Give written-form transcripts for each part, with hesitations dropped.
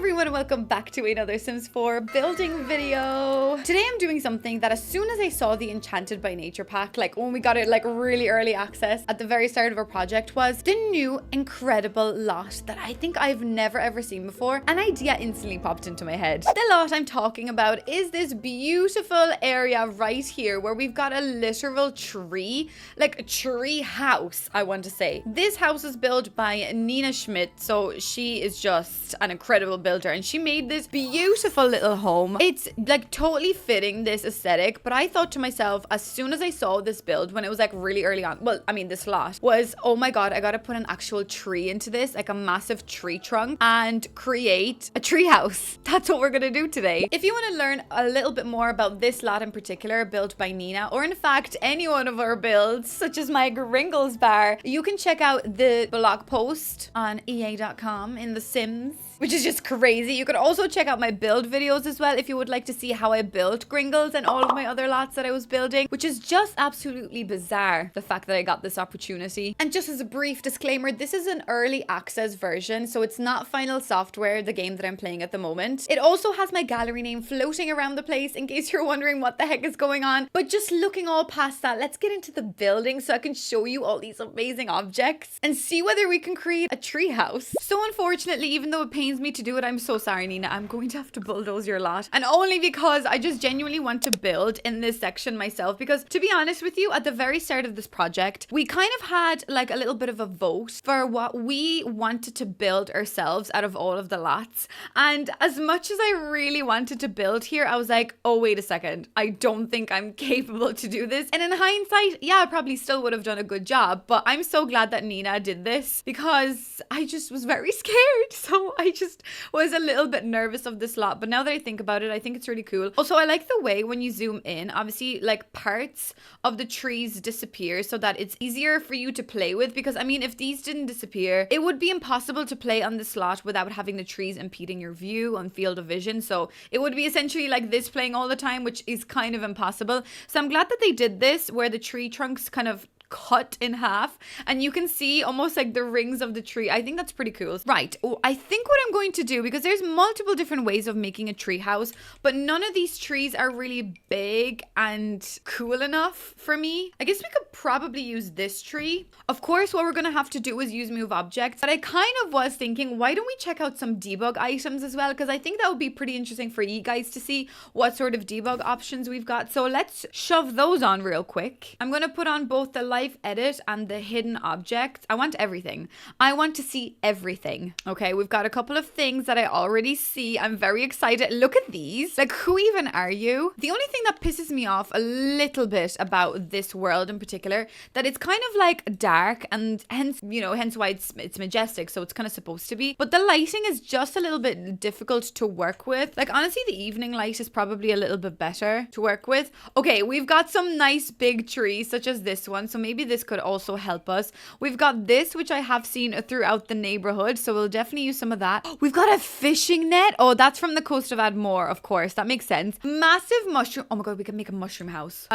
everyone, welcome back to another Sims 4 building video. Today I'm doing something that as soon as I saw the Enchanted by Nature pack, like when we got it like really early access at the very start of our project, was the new incredible lot that I think I've never ever seen before. An idea instantly popped into my head. The lot I'm talking about is this beautiful area right here where we've got a literal tree, like a tree house, I want to say. This house is built by Nina Schmidt, so she is just an incredible builder and she made this beautiful little home. It's like totally fitting this aesthetic, but I thought to myself as soon as I saw this build when it was like really early on, well, I mean this lot was, oh my god, I gotta put an actual tree into this, like a massive tree trunk, and create a tree house. That's what we're gonna do today. If you want to learn a little bit more about this lot in particular built by Nina, or in fact any one of our builds such as my GRINGLE'S bar, you can check out the blog post on ea.com in the Sims, which is just crazy. You could also check out my build videos as well if you would like to see how I built GRINGLE'S and all of my other lots that I was building, which is just absolutely bizarre, the fact that I got this opportunity. And just as a brief disclaimer, this is an early access version, so it's not final software, the game that I'm playing at the moment. It also has my gallery name floating around the place in case you're wondering what the heck is going on. But just looking all past that, let's get into the building so I can show you all these amazing objects and see whether we can create a tree house. So unfortunately, even though it pains me to do it, I'm so sorry, Nina, I'm going to have to bulldoze your lot, and only because I just genuinely want to build in this section myself, because to be honest with you, at the very start of this project we kind of had like a little bit of a vote for what we wanted to build ourselves out of all of the lots, and as much as I really wanted to build here, I was like, oh wait a second, I don't think I'm capable to do this. And in hindsight, yeah, I probably still would have done a good job, but I'm so glad that Nina did this because I just was very scared. So I just was a little bit nervous of this lot, but now that I think about it, I think it's really cool. Also, I like the way when you zoom in, obviously like parts of the trees disappear so that it's easier for you to play with, because I mean if these didn't disappear, it would be impossible to play on this lot without having the trees impeding your view and field of vision. So it would be essentially like this playing all the time, which is kind of impossible. So I'm glad that they did this where the tree trunks kind of cut in half and you can see almost like the rings of the tree. I think that's pretty cool. Right, I think what I'm going to do, because there's multiple different ways of making a tree house, but none of these trees are really big and cool enough for me. I guess we could probably use this tree. Of course, what we're gonna have to do is use move objects, but I kind of was thinking, why don't we check out some debug items as well, because I think that would be pretty interesting for you guys to see what sort of debug options we've got. So let's shove those on real quick. I'm gonna put on both the live edit and the hidden objects. I want everything. I want to see everything. Okay, we've got a couple of things that I already see. I'm very excited. Look at these. Like, who even are you? The only thing that pisses me off a little bit about this world in particular, that it's kind of like dark, and hence, you know, hence why it's majestic, so it's kind of supposed to be, but the lighting is just a little bit difficult to work with. Like, honestly, the evening light is probably a little bit better to work with. Okay, we've got some nice big trees such as this one, so maybe this could also help us. We've got this, which I have seen throughout the neighborhood, so we'll definitely use some of that. We've got a fishing net. Oh, that's from the coast of Admore, of course. That makes sense. Massive mushroom. Oh my god, we can make a mushroom house.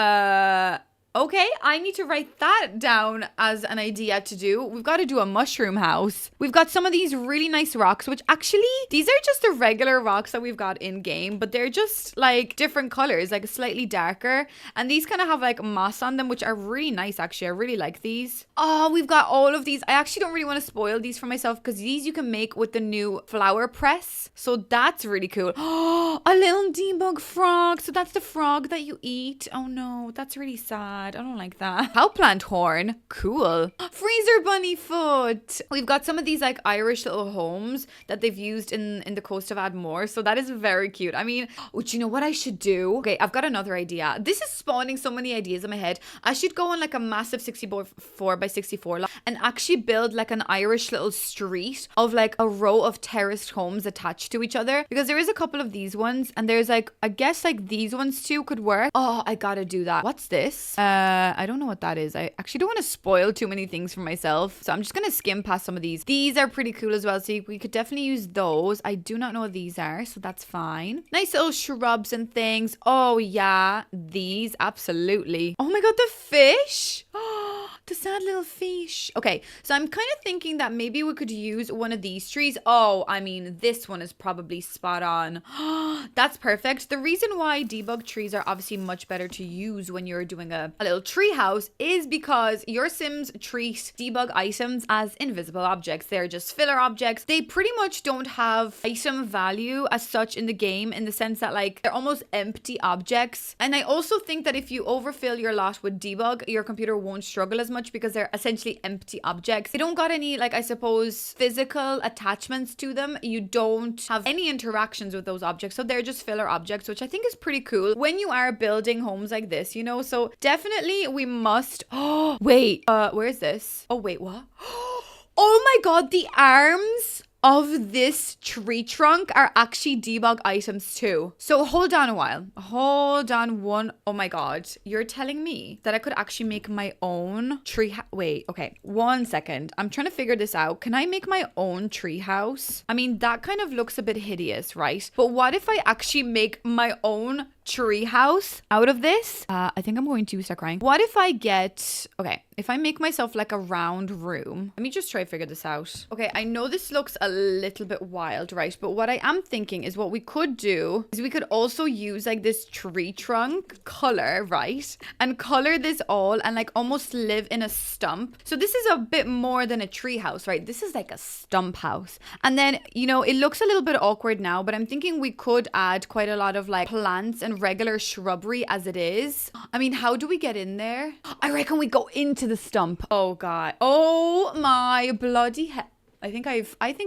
Okay, I need to write that down as an idea to do. We've got to do a mushroom house. We've got some of these really nice rocks, which actually, these are just the regular rocks that we've got in game, but they're just like different colors, like slightly darker. And these kind of have like moss on them, which are really nice, actually. I really like these. Oh, we've got all of these. I actually don't really want to spoil these for myself because these you can make with the new flower press. So that's really cool. Oh, a little debug frog. So that's the frog that you eat. Oh no, that's really sad. I don't like that. Howplant horn. Cool. Freezer bunny foot. We've got some of these like Irish little homes that they've used in the coast of Admore. So that is very cute. I mean, do you know what I should do? Okay, I've got another idea. This is spawning so many ideas in my head. I should go on like a massive 64 by 64 lot and actually build like an Irish little street of like a row of terraced homes attached to each other, because there is a couple of these ones and there's like, I guess like these ones too could work. Oh, I gotta do that. What's this? I don't know what that is. I actually don't want to spoil too many things for myself, so I'm just gonna skim past some of these. These are pretty cool as well, so we could definitely use those. I do not know what these are, so that's fine. Nice little shrubs and things. Oh yeah, these, absolutely. Oh my god, the fish. The sad little fish. Okay, so I'm kind of thinking that maybe we could use one of these trees. Oh, I mean, this one is probably spot on. That's perfect. The reason why debug trees are obviously much better to use when you're doing a little tree house is because your Sims treat debug items as invisible objects. They're just filler objects. They pretty much don't have item value as such in the game, in the sense that like they're almost empty objects. And I also think that if you overfill your lot with debug, your computer won't struggle as much because they're essentially empty objects. They don't got any, like, I suppose, physical attachments to them. You don't have any interactions with those objects, so they're just filler objects, which I think is pretty cool when you are building homes like this, you know. So definitely we must. Oh wait, where is this? Oh wait, what? Oh my god, the arms of this tree trunk are actually debug items too. So hold on a while. Hold on one. Oh my god. You're telling me that I could actually make my own tree. Wait, okay. 1 second. I'm trying to figure this out. Can I make my own tree house? I mean, that kind of looks a bit hideous, right? But what if I actually make my own tree house out of this? I think I'm going to start crying. What if I get, okay, if I make myself like a round room, let me just try to figure this out. Okay, I know this looks a little bit wild, right? But what I am thinking is what we could do is we could also use like this tree trunk color, right? And color this all and like almost live in a stump. So this is a bit more than a tree house, right? This is like a stump house. And then, you know, it looks a little bit awkward now, but I'm thinking we could add quite a lot of like plants and regular shrubbery as it is. I mean, how do we get in there? I reckon we go into the stump. Oh god. Oh my bloody hell. I think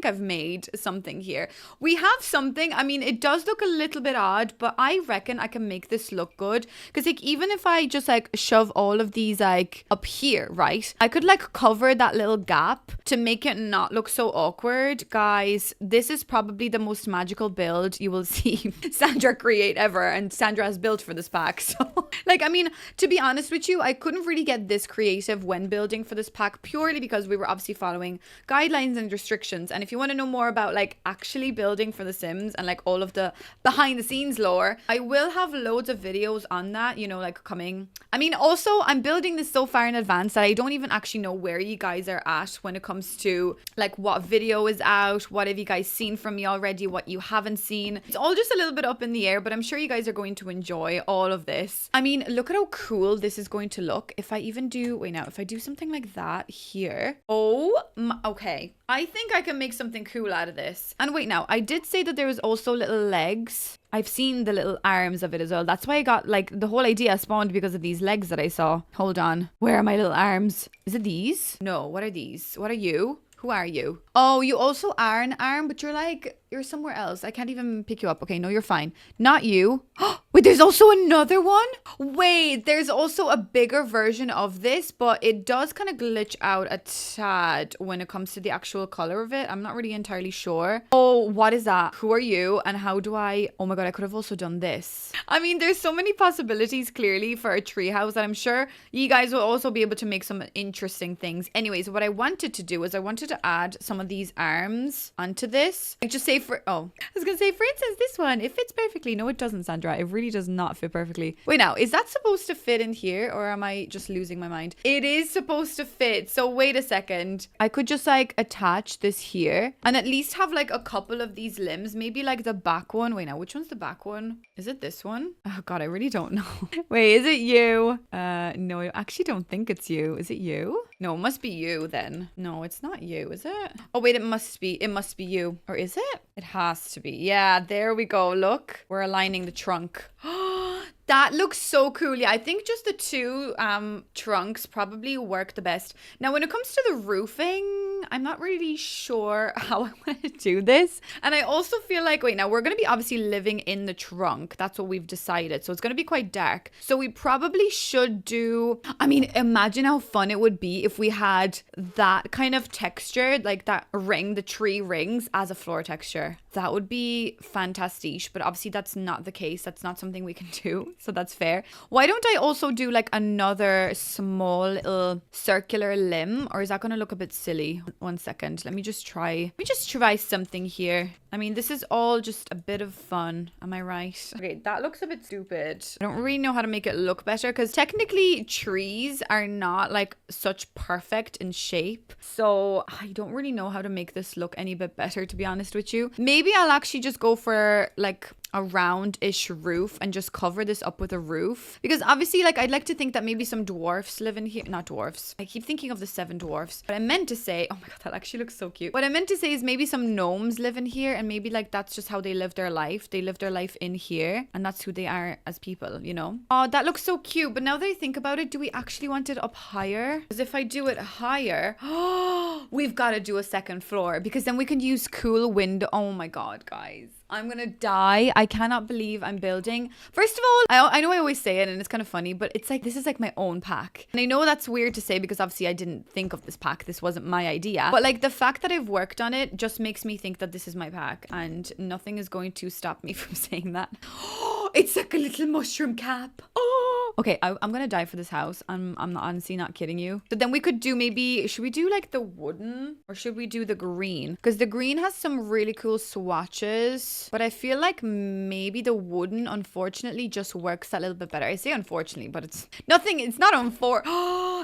I've made something here. We have something. I mean, it does look a little bit odd, but I reckon I can make this look good. Because like, even if I just like shove all of these like up here, right? I could like cover that little gap to make it not look so awkward. Guys, this is probably the most magical build you will see Sandra create ever. And Sandra has built for this pack. So like, I mean, to be honest with you, I couldn't really get this creative when building for this pack purely because we were obviously following guidelines and restrictions. And if you want to know more about like actually building for The Sims and like all of the behind the scenes lore, I will have loads of videos on that, you know, like coming. I mean, also I'm building this so far in advance that I don't even actually know where you guys are at when it comes to like what video is out, what have you guys seen from me already, what you haven't seen. It's all just a little bit up in the air, but I'm sure you guys are going to enjoy all of this. I mean, look at how cool this is going to look. If I even do, wait now, if I do something like that here. Oh, okay. I think I can make something cool out of this. And wait now, I did say that there was also little legs. I've seen the little arms of it as well. That's why I got like the whole idea spawned because of these legs that I saw. Hold on. Where are my little arms? Is it these? No, what are these? What are you? Who are you? Oh, you also are an arm, but you're somewhere else. I can't even pick you up. Okay, no, you're fine. Not you. Wait, there's also another one? Wait, there's also a bigger version of this, but it does kind of glitch out a tad when it comes to the actual color of it. I'm not really entirely sure. Oh, what is that? Who are you? And how do I... Oh my god, I could have also done this. I mean, there's so many possibilities clearly for a treehouse that I'm sure you guys will also be able to make some interesting things. Anyways, what I wanted to do is I wanted to add some of these arms onto this. Like just say for... Oh, I was gonna say, for instance, this one, it fits perfectly. No, it doesn't, Sandra. It really does not fit perfectly. Wait now, is that supposed to fit in here or am I just losing my mind? It is supposed to fit. So wait a second. I could just like attach this here and at least have like a couple of these limbs. Maybe like the back one. Wait now, which one's the back one? Is it this one? Oh god, I really don't know. Wait, is it you? No, I actually don't think it's you. Is it you? No, it must be you then. No, it's not you, is it? Oh wait, it must be you. Or is it? It has to be. Yeah, there we go. Look, we're aligning the trunk. That looks so cool. Yeah, I think just the two trunks probably work the best. Now, when it comes to the roofing, I'm not really sure how I want to do this. And I also feel like, wait, now we're going to be obviously living in the trunk. That's what we've decided. So it's going to be quite dark. So we probably should do, I mean, imagine how fun it would be if we had that kind of texture, like that ring, the tree rings as a floor texture. That would be fantastic. But obviously that's not the case. That's not something we can do. So that's fair. Why don't I also do like another small little circular limb? Or is that going to look a bit silly? 1 second. Let me just try something here. I mean, this is all just a bit of fun. Am I right? Okay, that looks a bit stupid. I don't really know how to make it look better because technically trees are not like such perfect in shape. So I don't really know how to make this look any bit better, to be honest with you. Maybe I'll actually just go for like a round-ish roof and just cover this up with a roof, because obviously like I'd like to think that maybe some dwarfs live in here. Not dwarfs, I keep thinking of the 7 dwarfs. But I meant to say, oh my god, that actually looks so cute. What I meant to say is maybe some gnomes live in here, and maybe like that's just how they live their life. They live their life in here, and that's who they are as people, you know. Oh, that looks so cute. But now that I think about it, do we actually want it up higher? Because if I do it higher, oh, we've got to do a 2nd floor, because then we can use cool window. Oh my god, guys, I'm gonna die. I cannot believe I'm building. First of all, I know I always say it and it's kind of funny, but it's like, this is like my own pack. And I know that's weird to say because obviously I didn't think of this pack. This wasn't my idea. But like the fact that I've worked on it just makes me think that this is my pack, and nothing is going to stop me from saying that. It's like a little mushroom cap. Oh. Okay, I'm gonna die for this house. I'm not, honestly not kidding you. But then we could do maybe, should we do like the wooden or should we do the green? Because the green has some really cool swatches, but I feel like maybe the wooden unfortunately just works a little bit better. I say unfortunately, but it's nothing. It's not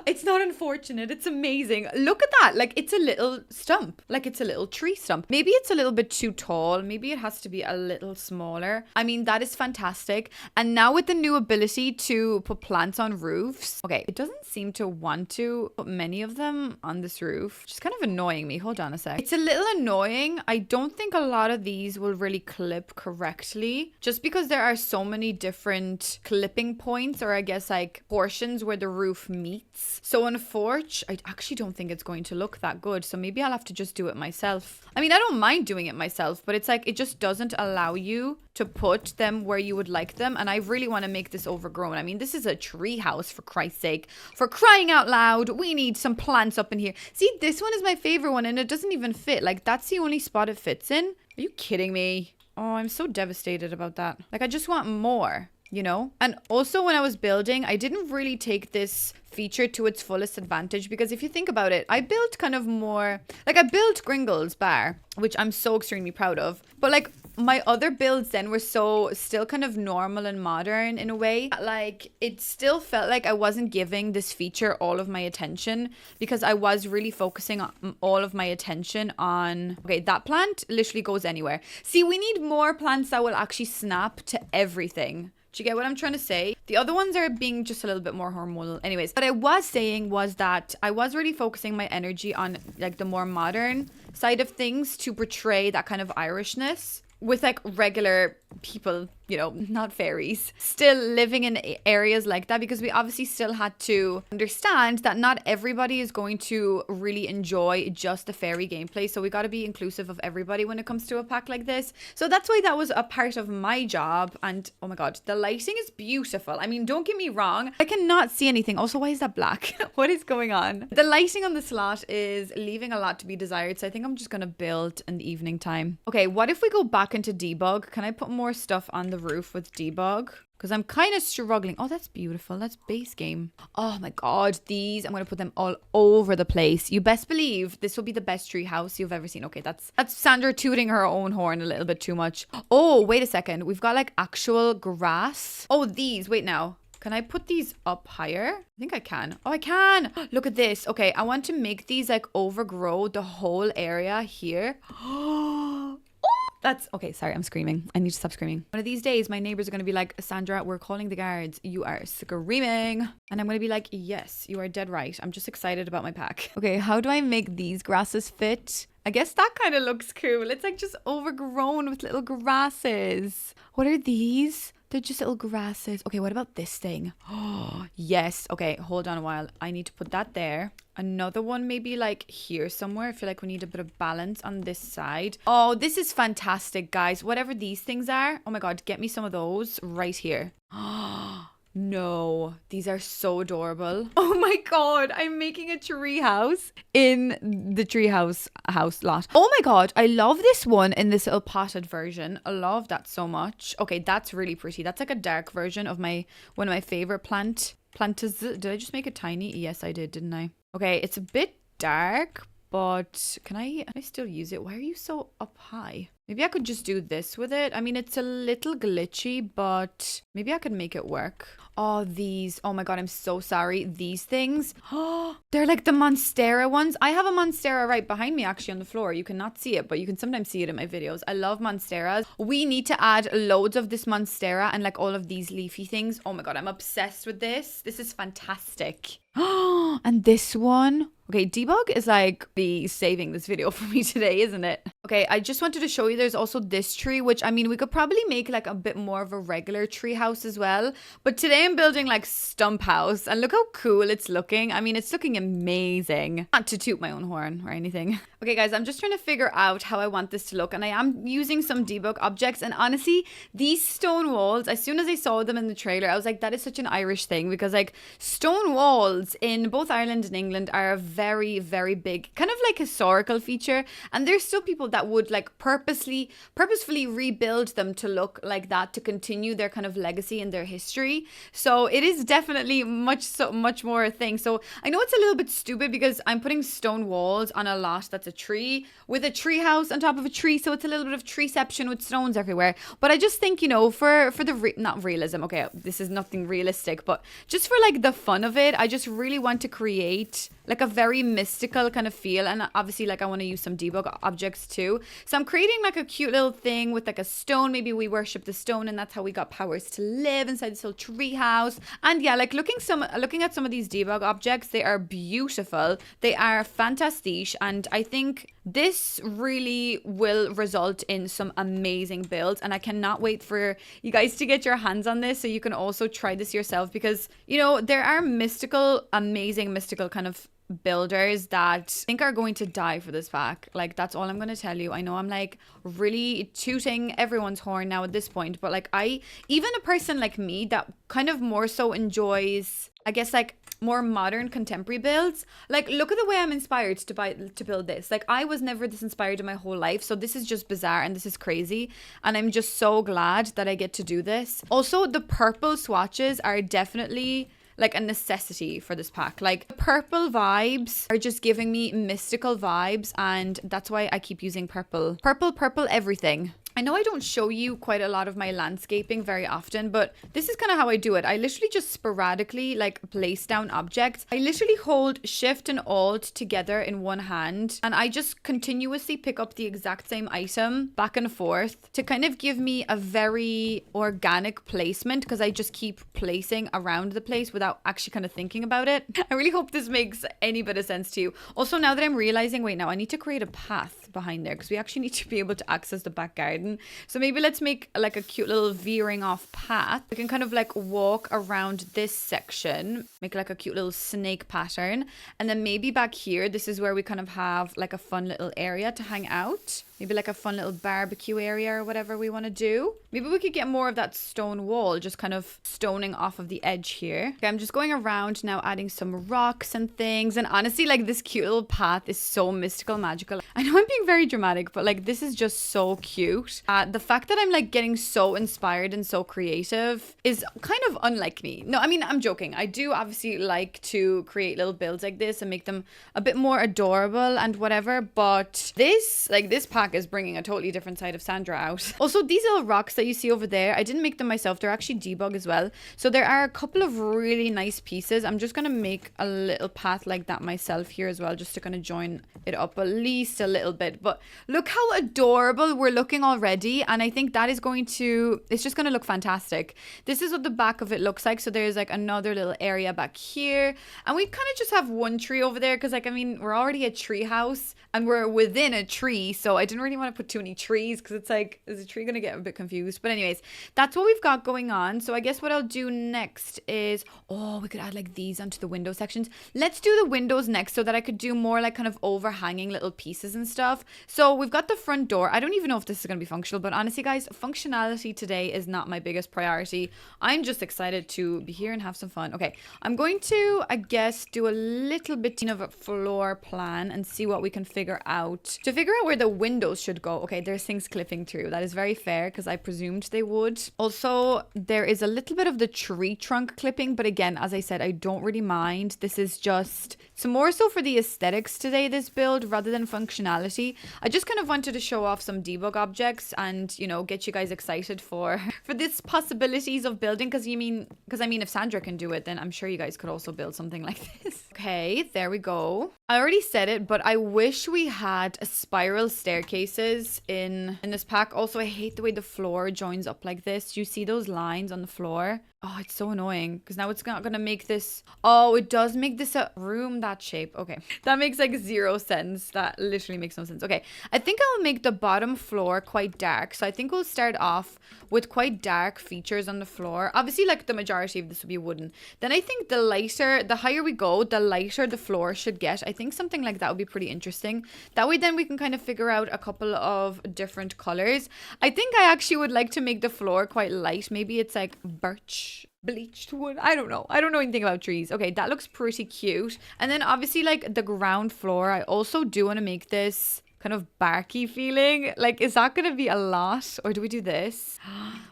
it's not unfortunate. It's amazing. Look at that. Like it's a little stump. Like it's a little tree stump. Maybe it's a little bit too tall. Maybe it has to be a little smaller. I mean, that is fantastic. And now with the new ability to put plants on roofs. Okay, it doesn't seem to want to put many of them on this roof, which is kind of annoying me. Hold on a sec. It's a little annoying. I don't think a lot of these will really clip correctly, just because there are so many different clipping points, or I guess like portions where the roof meets. So unfortunately, I actually don't think it's going to look that good. So maybe I'll have to just do it myself. I mean, I don't mind doing it myself, but it's like, it just doesn't allow you to put them where you would like them. And I really want to make this overgrown. I mean, this is a tree house, for Christ's sake. For crying out loud, we need some plants up in here. See, this one is my favorite one and it doesn't even fit. Like, that's the only spot it fits in. Are you kidding me? Oh, I'm so devastated about that. Like, I just want more, you know? And also when I was building, I didn't really take this feature to its fullest advantage, because if you think about it, I built kind of more, like I built GRINGLE'S bar, which I'm so extremely proud of. But like, my other builds then were so still kind of normal and modern in a way. Like it still felt like I wasn't giving this feature all of my attention, because I was really focusing on all of my attention on, okay, that plant literally goes anywhere. See, we need more plants that will actually snap to everything. Do you get what I'm trying to say? The other ones are being just a little bit more hormonal. Anyways, what I was saying was that I was really focusing my energy on like the more modern side of things to portray that kind of Irishness with like regular people, you know, not fairies, still living in areas like that, because we obviously still had to understand that not everybody is going to really enjoy just the fairy gameplay. So we got to be inclusive of everybody when it comes to a pack like this. So that's why that was a part of my job. And oh my god, the lighting is beautiful. I mean, don't get me wrong, I cannot see anything. Also, why is that black? What is going on? The lighting on the slot is leaving a lot to be desired. So I think I'm just gonna build in the evening time. Okay, what if we go back into debug? Can I put more stuff on the roof with debug? Because I'm kind of struggling. Oh, that's beautiful. That's base game. Oh my god, these, I'm going to put them all over the place. You best believe this will be the best tree house you've ever seen. Okay, that's Sandra tooting her own horn a little bit too much. Oh, wait a second. We've got like actual grass. Oh, these. Wait now. Can I put these up higher? I think I can. Oh, I can. Look at this. Okay, I want to make these like overgrow the whole area here. That's okay. Sorry, I'm screaming. I need to stop screaming. One of these days, my neighbors are going to be like, Sandra, we're calling the guards. You are screaming. And I'm going to be like, yes, you are dead right. I'm just excited about my pack. Okay, how do I make these grasses fit? I guess that kind of looks cool. It's like just overgrown with little grasses. What are these? They're just little grasses. Okay, what about this thing? Oh, yes. Okay, hold on a while. I need to put that there. Another one maybe like here somewhere. I feel like we need a bit of balance on this side. Oh, this is fantastic, guys. Whatever these things are. Oh my god, get me some of those right here. Oh, no, these are so adorable. Oh my god, I'm making a tree house in the tree house lot. Oh my god, I love this one in this little potted version. I love that so much. Okay, that's really pretty. That's like a dark version of one of my favorite plantas. Did I just make it tiny? Yes, I did, didn't I? Okay, it's a bit dark, but can I still use it? Why are you so up high? Maybe I could just do this with it. I mean, it's a little glitchy, but maybe I could make it work. Oh, these. Oh my God, I'm so sorry. These things. Oh, they're like the Monstera ones. I have a Monstera right behind me actually on the floor. You cannot see it, but you can sometimes see it in my videos. I love Monsteras. We need to add loads of this Monstera and like all of these leafy things. Oh my God, I'm obsessed with this. This is fantastic. Oh, and this one. Okay, debug is like the saving this video for me today, isn't it? Okay, I just wanted to show you there's also this tree, which I mean, we could probably make like a bit more of a regular tree house as well. But today I'm building like stump house and look how cool it's looking. I mean, it's looking amazing. Not to toot my own horn or anything. Okay, guys, I'm just trying to figure out how I want this to look. And I am using some debug objects. And honestly, these stone walls, as soon as I saw them in the trailer, I was like, that is such an Irish thing because like stone walls in both Ireland and England are a very, very big kind of like historical feature. And there's still people that would like purposefully rebuild them to look like that to continue their kind of legacy and their history. So it is definitely much more a thing. So I know it's a little bit stupid because I'm putting stone walls on a lot that's a tree with a tree house on top of a tree. So it's a little bit of treeception with stones everywhere. But I just think, you know, for the not realism. Okay, this is nothing realistic, but just for like the fun of it, I just really want to create like a very mystical kind of feel. And obviously like I want to use some debug objects too. So I'm creating like a cute little thing with like a stone. Maybe we worship the stone and that's how we got powers to live inside this little tree house. And yeah, like looking at some of these debug objects, they are beautiful. They are fantastic. And I think this really will result in some amazing builds. And I cannot wait for you guys to get your hands on this so you can also try this yourself because, you know, there are amazing mystical kind of builders that I think are going to die for this pack. Like that's all I'm going to tell you. I know I'm like really tooting everyone's horn now at this point, but like even a person like me that kind of more so enjoys, I guess, like more modern contemporary builds, like look at the way I'm inspired to build this. Like I was never this inspired in my whole life, so this is just bizarre and this is crazy and I'm just so glad that I get to do this. Also, the purple swatches are definitely like a necessity for this pack. Like purple vibes are just giving me mystical vibes and that's why I keep using purple everything. I know I don't show you quite a lot of my landscaping very often, but this is kind of how I do it. I literally just sporadically like place down objects. I literally hold Shift and Alt together in one hand and I just continuously pick up the exact same item back and forth to kind of give me a very organic placement because I just keep placing around the place without actually kind of thinking about it. I really hope this makes any bit of sense to you. Also, now that I'm realizing, wait, now I need to create a path behind there because we actually need to be able to access the back garden. So maybe let's make like a cute little veering off path. We can kind of like walk around this section, make like a cute little snake pattern. And then maybe back here, this is where we kind of have like a fun little area to hang out. Maybe like a fun little barbecue area or whatever we want to do. Maybe we could get more of that stone wall, just kind of stoning off of the edge here. Okay, I'm just going around now adding some rocks and things. And honestly, like this cute little path is so mystical, magical. I know I'm being very dramatic, but like this is just so cute. The fact that I'm like getting so inspired and so creative is kind of unlike me. No, I mean, I'm joking. I do obviously like to create little builds like this and make them a bit more adorable and whatever. But this pack is bringing a totally different side of Sandra out. Also, these little rocks that you see over there, I didn't make them myself. They're actually debug as well. So there are a couple of really nice pieces. I'm just going to make a little path like that myself here as well, just to kind of join it up at least a little bit. But look how adorable we're looking already. And I think that is it's just going to look fantastic. This is what the back of it looks like. So there's like another little area back here. And we kind of just have one tree over there because like, I mean, we're already a tree house and we're within a tree. So I didn't really want to put too many trees because it's like, is the tree going to get a bit confused? But anyways, that's what we've got going on. So I guess what I'll do next is, oh, we could add like these onto the window sections. Let's do the windows next so that I could do more like kind of overhanging little pieces and stuff. So we've got the front door. I don't even know if this is going to be functional, but honestly guys, functionality today is not my biggest priority. I'm just excited to be here and have some fun. Okay, I'm going to, I guess, do a little bit of a floor plan and see what we can figure out to figure out where the window windows should go. Okay, there's things clipping through. That is very fair because I presumed they would. Also, there is a little bit of the tree trunk clipping, but again, as I said, I don't really mind. This is just some more so for the aesthetics today, this build, rather than functionality. I just kind of wanted to show off some debug objects and, you know, get you guys excited for this possibilities of building, because I mean, if Sandra can do it, then I'm sure you guys could also build something like this. Okay, there we go. I already said it, but I wish we had a spiral staircases in this pack. Also, I hate the way the floor joins up like this. You see those lines on the floor? Oh, it's so annoying because now it's not going to make this. Oh, it does make this a room that shape. Okay, that makes like 0 sense. That literally makes no sense. Okay, I think I'll make the bottom floor quite dark. So I think we'll start off with quite dark features on the floor. Obviously, like the majority of this will be wooden. Then I think the higher we go, the lighter the floor should get. I think something like that would be pretty interesting. That way then we can kind of figure out a couple of different colors. I think I actually would like to make the floor quite light. Maybe it's like birch, bleached wood. I don't know anything about trees. Okay, that looks pretty cute. And then obviously like the ground floor, I also do want to make this kind of barky feeling. Like, is that gonna be a lot, or do we do this?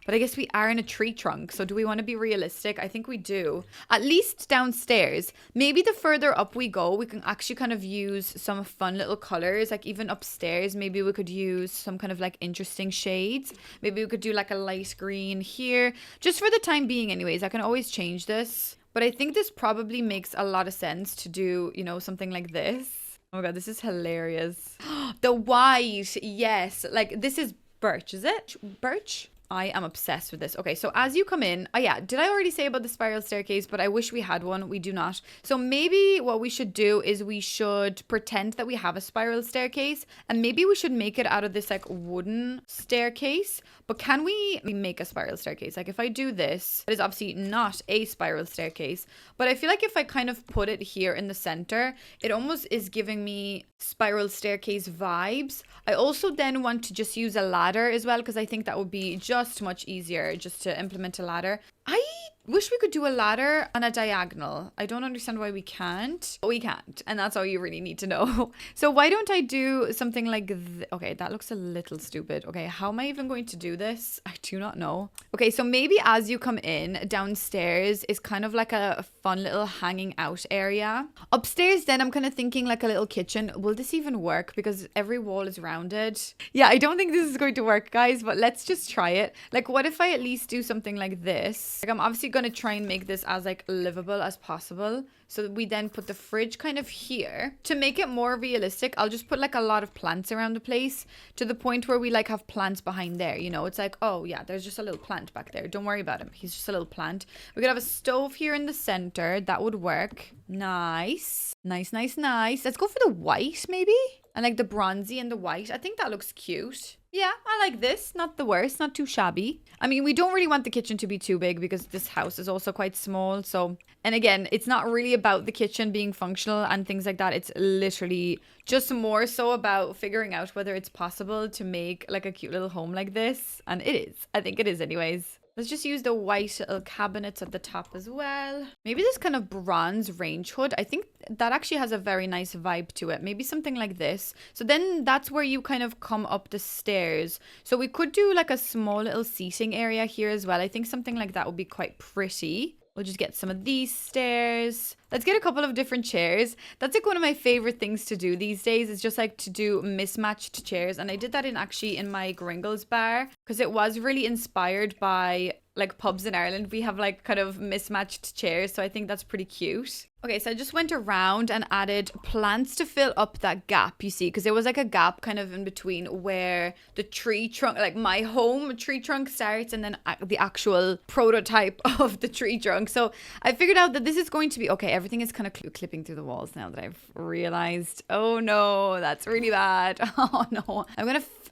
But I guess we are in a tree trunk, so do we want to be realistic? I think we do. At least downstairs. Maybe the further up we go, we can actually kind of use some fun little colors. Like even upstairs, maybe we could use some kind of like interesting shades. Maybe we could do like a light green here, just for the time being anyways. I can always change this, but I think this probably makes a lot of sense to do, you know, something like this. Oh my god, this is hilarious. The white, yes. Like, this is birch, is it? Birch? I am obsessed with this. Okay, so as you come in, oh yeah, did I already say about the spiral staircase? But I wish we had one. We do not. So maybe what we should do is we should pretend that we have a spiral staircase, and maybe we should make it out of this like wooden staircase. But can we make a spiral staircase? Like if I do this, it is obviously not a spiral staircase, but I feel like if I kind of put it here in the center, it almost is giving me spiral staircase vibes. I also then want to just use a ladder as well, because I think that would be just much easier just to implement a ladder. I wish we could do a ladder on a diagonal. I don't understand why we can't. But we can't, and that's all you really need to know. So why don't I do something like okay, that looks a little stupid. Okay, how am I even going to do this? I do not know. Okay, so maybe as you come in, downstairs is kind of like a fun little hanging out area. Upstairs then I'm kind of thinking like a little kitchen. Will this even work? Because every wall is rounded. Yeah, I don't think this is going to work, guys, but let's just try it. Like what if I at least do something like this? Like I'm obviously going to try and make this as like livable as possible. So we then put the fridge kind of here. To make it more realistic, I'll just put like a lot of plants around the place, to the point where we like have plants behind there. You know, it's like, oh yeah, there's just a little plant back there. Don't worry about him. He's just a little plant. We could have a stove here in the center. That would work. Nice. Nice, nice, nice. Let's go for the white maybe. And like the bronzy and the white. I think that looks cute. Yeah, I like this. Not the worst. Not too shabby. I mean, we don't really want the kitchen to be too big because this house is also quite small. So, and again, it's not really about the kitchen being functional and things like that. It's literally just more so about figuring out whether it's possible to make like a cute little home like this. And it is. I think it is anyways. Let's just use the white little cabinets at the top as well. Maybe this kind of bronze range hood. I think that actually has a very nice vibe to it. Maybe something like this. So then that's where you kind of come up the stairs. So we could do like a small little seating area here as well. I think something like that would be quite pretty. We'll just get some of these stairs. Let's get a couple of different chairs. That's like one of my favorite things to do these days, is just like to do mismatched chairs. And I did that in my GRINGLE'S bar, because it was really inspired by like pubs in Ireland. We have like kind of mismatched chairs. So I think that's pretty cute. Okay, so I just went around and added plants to fill up that gap, you see, because there was like a gap kind of in between where the tree trunk, like my home tree trunk starts, and then the actual prototype of the tree trunk. So I figured out that this is going to be, okay, everything is kind of clipping through the walls now that I've realized. Oh no, that's really bad. Oh no.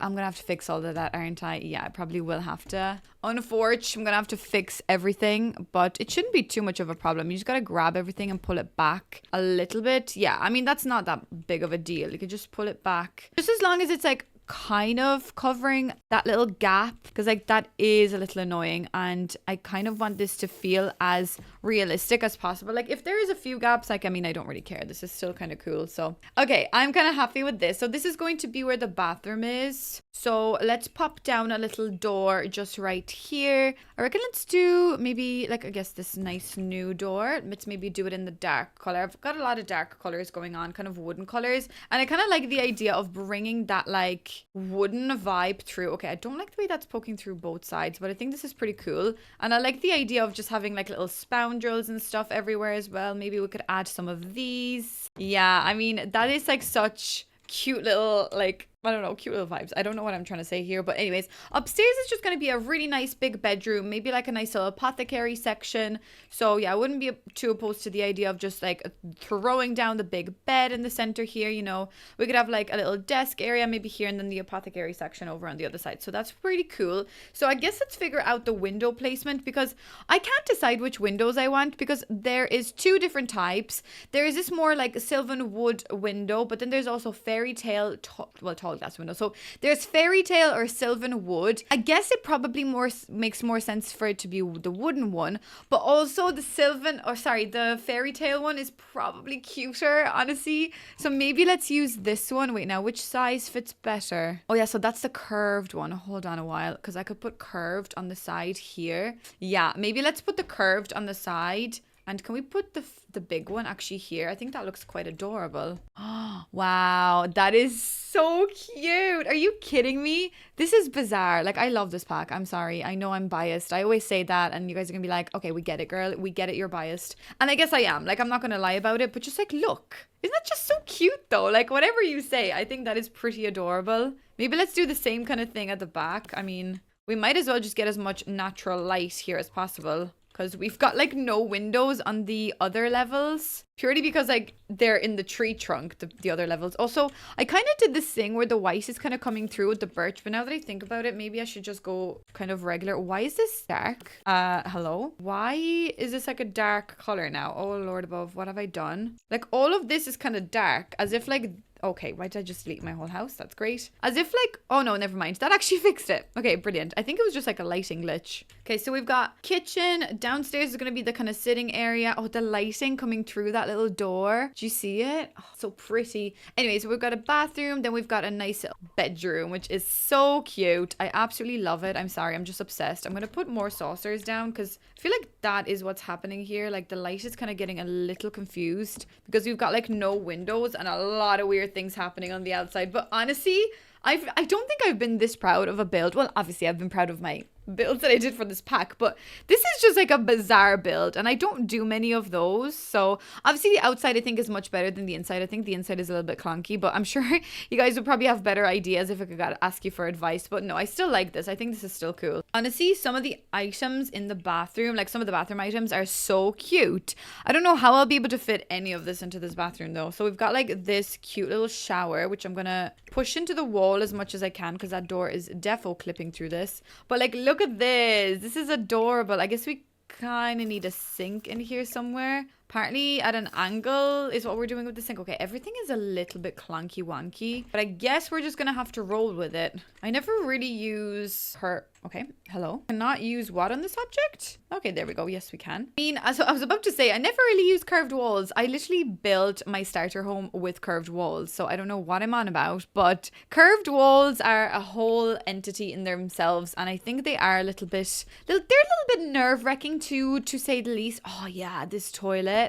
I'm gonna have to fix all of that, aren't I? Yeah, I probably will have to. Unfortunately, I'm gonna have to fix everything, but it shouldn't be too much of a problem. You just gotta grab everything and pull it back a little bit. Yeah, I mean, that's not that big of a deal. You can just pull it back. Just as long as it's like kind of covering that little gap because like that is a little annoying, and I kind of want this to feel as realistic as possible. Like if there is a few gaps, like I mean, I don't really care. This is still kind of cool. So okay, I'm kind of happy with this. So this is going to be where the bathroom is. So let's pop down a little door just right here. I reckon let's do maybe like, I guess this nice new door. Let's maybe do it in the dark color. I've got a lot of dark colors going on, kind of wooden colors. And I kind of like the idea of bringing that like wooden vibe through. Okay, I don't like the way that's poking through both sides, but I think this is pretty cool. And I like the idea of just having like little scoundrels and stuff everywhere as well. Maybe we could add some of these. Yeah, I mean, that is like such cute little like, I don't know, cute little vibes. I don't know what I'm trying to say here, but anyways, upstairs is just going to be a really nice big bedroom, maybe like a nice little apothecary section. So yeah, I wouldn't be too opposed to the idea of just like throwing down the big bed in the center here. You know, we could have like a little desk area maybe here, and then the apothecary section over on the other side. So that's pretty cool. So I guess let's figure out the window placement, because I can't decide which windows I want, because there is two different types. There is this more like sylvan wood window, but then there's also fairy tale, tall glass window. So there's fairy tale or sylvan wood. I guess it probably makes more sense for it to be the wooden one, but also the fairy tale one is probably cuter, honestly. So maybe let's use this one. Wait, now which size fits better? Oh yeah, so that's the curved one. Hold on a while, because I could put curved on the side here. Yeah, maybe let's put the curved on the side. And can we put the big one actually here? I think that looks quite adorable. Oh, wow, that is so cute. Are you kidding me? This is bizarre. Like, I love this pack. I'm sorry. I know I'm biased. I always say that, and you guys are gonna be like, okay, we get it, girl. We get it. You're biased. And I guess I am. Like, I'm not gonna lie about it, but just like, look. Isn't that just so cute though? Like, whatever you say, I think that is pretty adorable. Maybe let's do the same kind of thing at the back. I mean, we might as well just get as much natural light here as possible, because we've got like no windows on the other levels, purely because like they're in the tree trunk, the other levels. Also, I kind of did this thing where the white is kind of coming through with the birch, but now that I think about it, maybe I should just go kind of regular. Why is this dark? Hello? Why is this like a dark color now? Oh Lord above, what have I done? Like all of this is kind of dark, as if like, okay, why did I just delete my whole house? That's great. As if like, oh no, never mind. That actually fixed it. Okay, brilliant. I think it was just like a lighting glitch. Okay, so we've got kitchen. Downstairs is going to be the kind of sitting area. Oh, the lighting coming through that little door. Do you see it? Oh, so pretty. Anyways, we've got a bathroom. Then we've got a nice bedroom, which is so cute. I absolutely love it. I'm sorry, I'm just obsessed. I'm going to put more saucers down, because I feel like that is what's happening here. Like the light is kind of getting a little confused, because we've got like no windows and a lot of weird things happening on the outside. But honestly, I don't think I've been this proud of a build. Well, obviously I've been proud of my builds that I did for this pack, but this is just like a bizarre build, and I don't do many of those. So obviously the outside I think is much better than the inside. I think the inside is a little bit clunky, but I'm sure you guys would probably have better ideas if I could ask you for advice. But no, I still like this. I think this is still cool. Honestly, some of the items in the bathroom, like some of the bathroom items, are so cute. I don't know how I'll be able to fit any of this into this bathroom though. So we've got like this cute little shower, which I'm gonna push into the wall as much as I can, because that door is defo clipping through this. But like, look at this. This is adorable. I guess we kind of need a sink in here somewhere. Apparently at an angle is what we're doing with the sink. Okay, everything is a little bit clunky wonky, but I guess we're just gonna have to roll with it. I never really use her. Okay, hello. Cannot use what on this object? Okay, there we go. Yes, we can. I mean, as I was about to say, I never really use curved walls. I literally built my starter home with curved walls, so I don't know what I'm on about, but curved walls are a whole entity in themselves, and I think they are a little bit, they're a little bit nerve-wracking to say the least. Oh yeah, this toilet.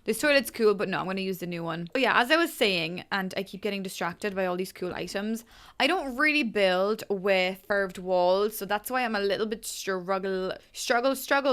This toilet's cool, but no, I'm going to use the new one. But yeah, as I was saying, and I keep getting distracted by all these cool items, I don't really build with curved walls, so that's why I'm a little bit struggle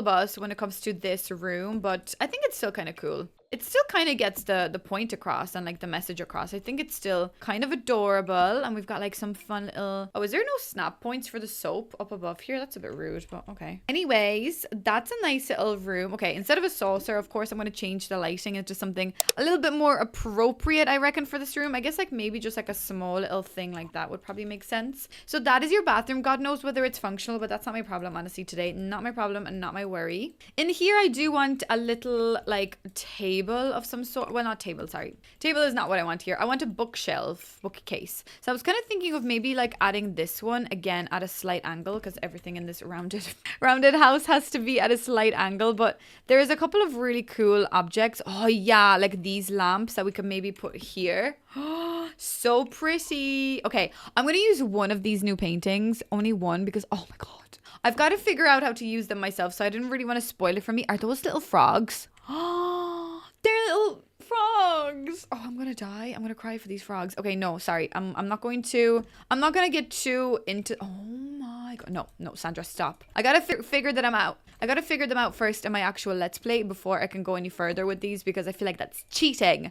bus when it comes to this room, but I think it's still kind of cool. It still kind of gets the point across and like the message across. I think it's still kind of adorable. And we've got like some fun little... Oh, is there no snap points for the soap up above here? That's a bit rude, but okay. Anyways, that's a nice little room. Okay, instead of a saucer, of course, I'm going to change the lighting into something a little bit more appropriate, I reckon, for this room. I guess like maybe just like a small little thing like that would probably make sense. So that is your bathroom. God knows whether it's functional, but that's not my problem, honestly, today. Not my problem and not my worry. In here, I do want a little like table table of some sort. Well, not table, sorry. Table is not what I want here. I want a bookcase. So I was kind of thinking of maybe like adding this one again at a slight angle, because everything in this rounded house has to be at a slight angle. But there is a couple of really cool objects. Oh yeah, like these lamps that we could maybe put here. So pretty. Okay, I'm going to use one of these new paintings. Only one, because oh my god, I've got to figure out how to use them myself, so I didn't really want to spoil it for me. Are those little frogs? Oh, they're little frogs. Oh, I'm gonna die. I'm gonna cry for these frogs. Okay, no, sorry. I'm not gonna get too into. Oh my god, no, Sandra, stop. I gotta figure them out. I gotta figure them out first in my actual Let's Play before I can go any further with these, because I feel like that's cheating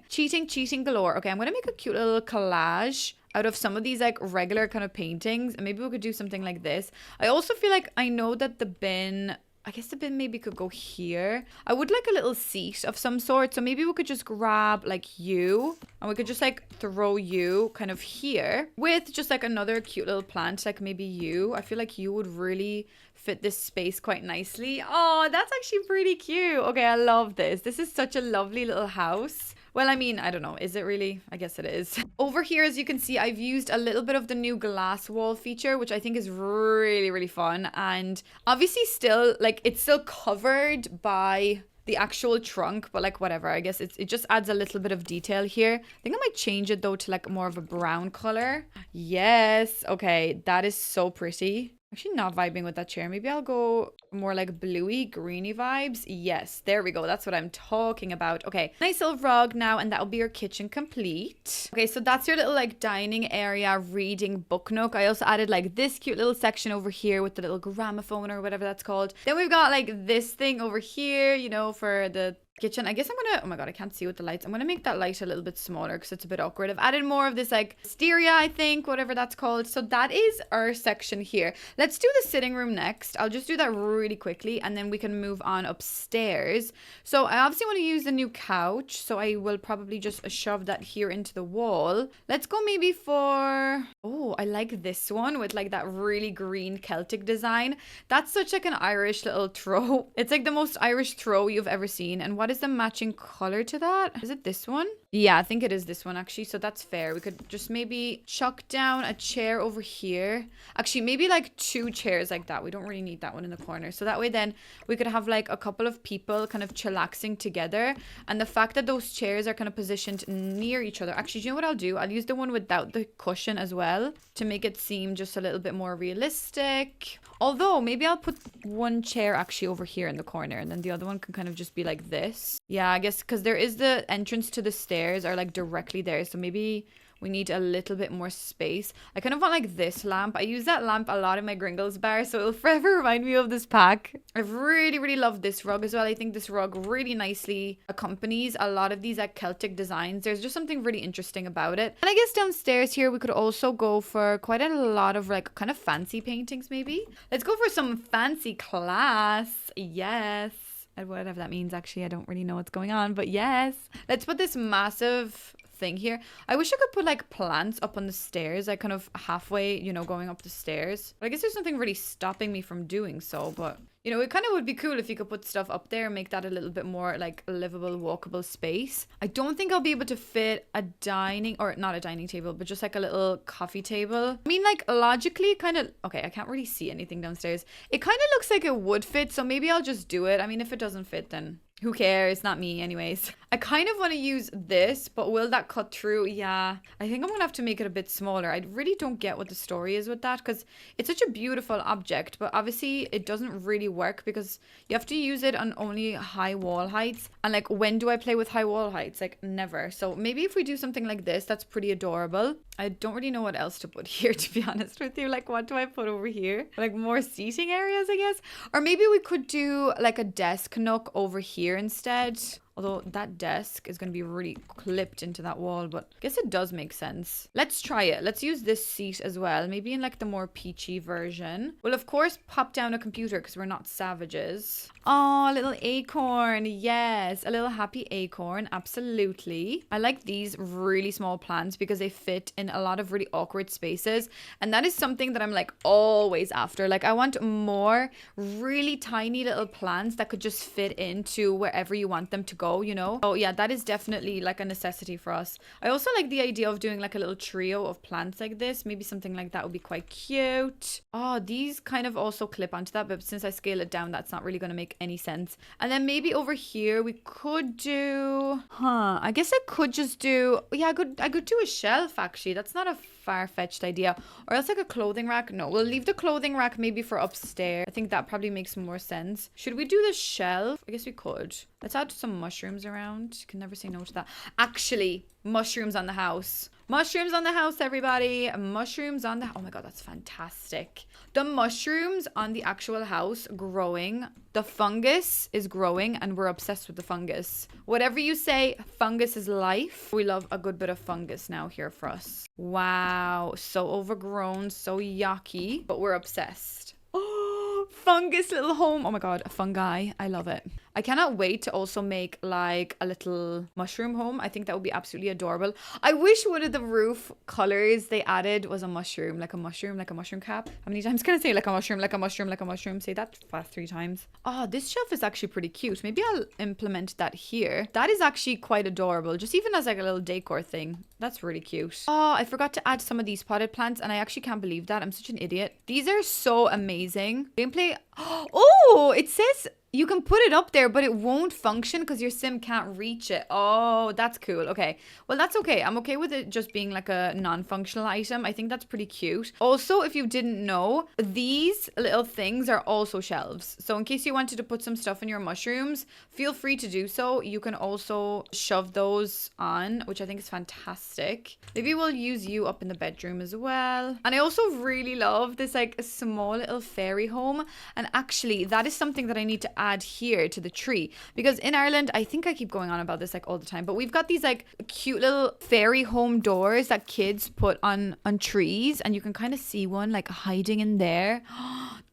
galore. Okay, I'm gonna make a cute little collage out of some of these like regular kind of paintings, and maybe we could do something like this. I also feel like I know that the bin, I guess the bin maybe could go here. I would like a little seat of some sort. So maybe we could just grab like you, and we could just like throw you kind of here with just like another cute little plant, like maybe you. I feel like you would really fit this space quite nicely. Oh, that's actually pretty cute. Okay, I love this. This is such a lovely little house. Well, I mean, I don't know. Is it really? I guess it is. Over here, as you can see, I've used a little bit of the new glass wall feature, which I think is really, really fun. And obviously still, like, it's still covered by the actual trunk, but like whatever. I guess it just adds a little bit of detail here. I think I might change it though to like more of a brown color. Yes. Okay, that is so pretty. Actually not vibing with that chair. Maybe I'll go more like bluey, greeny vibes. Yes, there we go. That's what I'm talking about. Okay, nice little rug now, and that'll be your kitchen complete. Okay, so that's your little like dining area, reading book nook. I also added like this cute little section over here with the little gramophone or whatever that's called. Then we've got like this thing over here, you know, for the kitchen. I guess I'm gonna, oh my god, I can't see with the lights. I'm gonna make that light a little bit smaller because it's a bit awkward. I've added more of this like wisteria, I think, whatever that's called. So that is our section here. Let's do the sitting room next. I'll just do that really quickly, and then we can move on upstairs. So I obviously want to use the new couch, so I will probably just shove that here into the wall. Let's go maybe for, oh, I like this one with like that really green Celtic design. That's such like an Irish little throw. It's like the most Irish throw you've ever seen. And what is the matching color to that? Is it this one? Yeah, I think it is this one actually. So that's fair. We could just maybe chuck down a chair over here. Actually, maybe like 2 chairs like that. We don't really need that one in the corner. So that way then we could have like a couple of people kind of chillaxing together. And the fact that those chairs are kind of positioned near each other. Actually, do you know what I'll do? I'll use the one without the cushion as well to make it seem just a little bit more realistic. Although maybe I'll put one chair actually over here in the corner, and then the other one can kind of just be like this. Yeah, I guess because there is the entrance to the stairs are like directly there. So maybe we need a little bit more space. I kind of want like this lamp. I use that lamp a lot in my GRINGLE'S bar, so it'll forever remind me of this pack. I've really, really loved this rug as well. I think this rug really nicely accompanies a lot of these like Celtic designs. There's just something really interesting about it. And I guess downstairs here, we could also go for quite a lot of like kind of fancy paintings maybe. Let's go for some fancy class. Yes. And whatever that means, actually, I don't really know what's going on, but yes. Let's put this massive thing here. I wish I could put like plants up on the stairs, like kind of halfway, you know, going up the stairs. But I guess there's nothing really stopping me from doing so, but you know, it kind of would be cool if you could put stuff up there and make that a little bit more like a livable, walkable space. I don't think I'll be able to fit a dining, or not a dining table, but just like a little coffee table. I mean, like logically kind of, okay, I can't really see anything downstairs. It kind of looks like it would fit, so maybe I'll just do it. I mean, if it doesn't fit, then who cares? Not me anyways. I kind of want to use this, but will that cut through? Yeah, I think I'm gonna have to make it a bit smaller. I really don't get what the story is with that, because it's such a beautiful object, but obviously it doesn't really work because you have to use it on only high wall heights. And like, when do I play with high wall heights? Like never. So maybe if we do something like this, that's pretty adorable. I don't really know what else to put here, to be honest with you. Like, what do I put over here? Like more seating areas, I guess. Or maybe we could do like a desk nook over here instead. Although that desk is going to be really clipped into that wall, but I guess it does make sense. Let's try it. Let's use this seat as well. Maybe in like the more peachy version. We'll of course pop down a computer because we're not savages. Oh, a little acorn. Yes, a little happy acorn. Absolutely. I like these really small plants because they fit in a lot of really awkward spaces. And that is something that I'm like always after. Like I want more really tiny little plants that could just fit into wherever you want them to go. go, you know? Oh yeah, that is definitely like a necessity for us. I also like the idea of doing like a little trio of plants like this. Maybe something like that would be quite cute. Oh, these kind of also clip onto that, but since I scale it down, that's not really going to make any sense. And then maybe over here we could do, I guess I could just do, yeah, I could do a shelf actually. That's not a far-fetched idea. Or else like a clothing rack. No, we'll leave the clothing rack maybe for upstairs. I think that probably makes more sense. Should we do the shelf? I guess we could. Let's add some mushrooms around. You can never say no to that. Actually, mushrooms on the house. Mushrooms on the house, everybody. Mushrooms on the... Oh my god, that's fantastic. The mushrooms on the actual house growing. The fungus is growing and we're obsessed with the fungus. Whatever you say, fungus is life. We love a good bit of fungus now here for us. Wow, so overgrown, so yucky, but we're obsessed. Oh, fungus little home. Oh my god, a fungi. I love it. I cannot wait to also make like a little mushroom home. I think that would be absolutely adorable. I wish one of the roof colors they added was a mushroom, like a mushroom cap. How many times can I say like a mushroom, like a mushroom, like a mushroom? Say that fast 3 times. Oh, this shelf is actually pretty cute. Maybe I'll implement that here. That is actually quite adorable. Just even as like a little decor thing. That's really cute. Oh, I forgot to add some of these potted plants and I actually can't believe that. I'm such an idiot. These are so amazing. Gameplay. Oh, it says... You can put it up there, but it won't function because your sim can't reach it. Oh, that's cool. Okay. Well, that's okay. I'm okay with it just being like a non-functional item. I think that's pretty cute. Also, if you didn't know, these little things are also shelves. So in case you wanted to put some stuff in your mushrooms, feel free to do so. You can also shove those on, which I think is fantastic. Maybe we'll use you up in the bedroom as well. And I also really love this like small little fairy home. And actually, that is something that I need to add here to the tree, because in Ireland, I think I keep going on about this like all the time, but we've got these like cute little fairy home doors that kids put on trees, and you can kind of see one like hiding in there.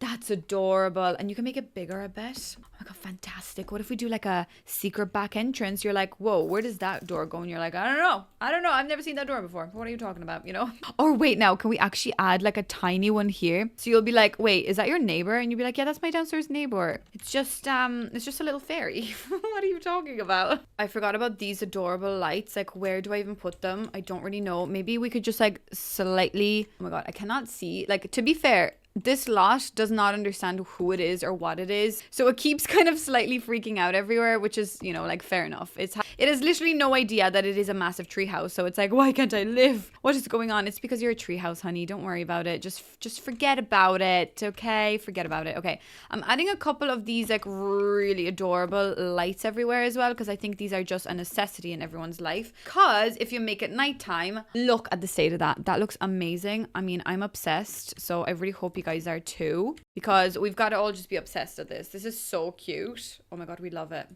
That's adorable. And you can make it bigger, I bet. Oh my god, fantastic. What if we do like a secret back entrance? You're like, whoa, where does that door go? And you're like, I don't know, I've never seen that door before. What are you talking about, you know? Or wait, now can we actually add like a tiny one here? So you'll be like, wait, is that your neighbor? And you'll be like, yeah, that's my downstairs neighbor. It's just a little fairy. What are you talking about? I forgot about these adorable lights. Like, where do I even put them? I don't really know. Maybe we could just like slightly, oh my god, I cannot see. Like, to be fair, this lot does not understand who it is or what it is. So it keeps kind of slightly freaking out everywhere, which is, you know, like fair enough. It has literally no idea that it is a massive treehouse. So it's like, why can't I live? What is going on? It's because you're a treehouse, honey. Don't worry about it. Just forget about it. Okay. Forget about it. Okay. I'm adding a couple of these like really adorable lights everywhere as well, because I think these are just a necessity in everyone's life. Because if you make it nighttime, look at the state of that. That looks amazing. I mean, I'm obsessed. So I really hope you guys are too, because we've got to all just be obsessed with this. This is so cute. Oh my god, we love it.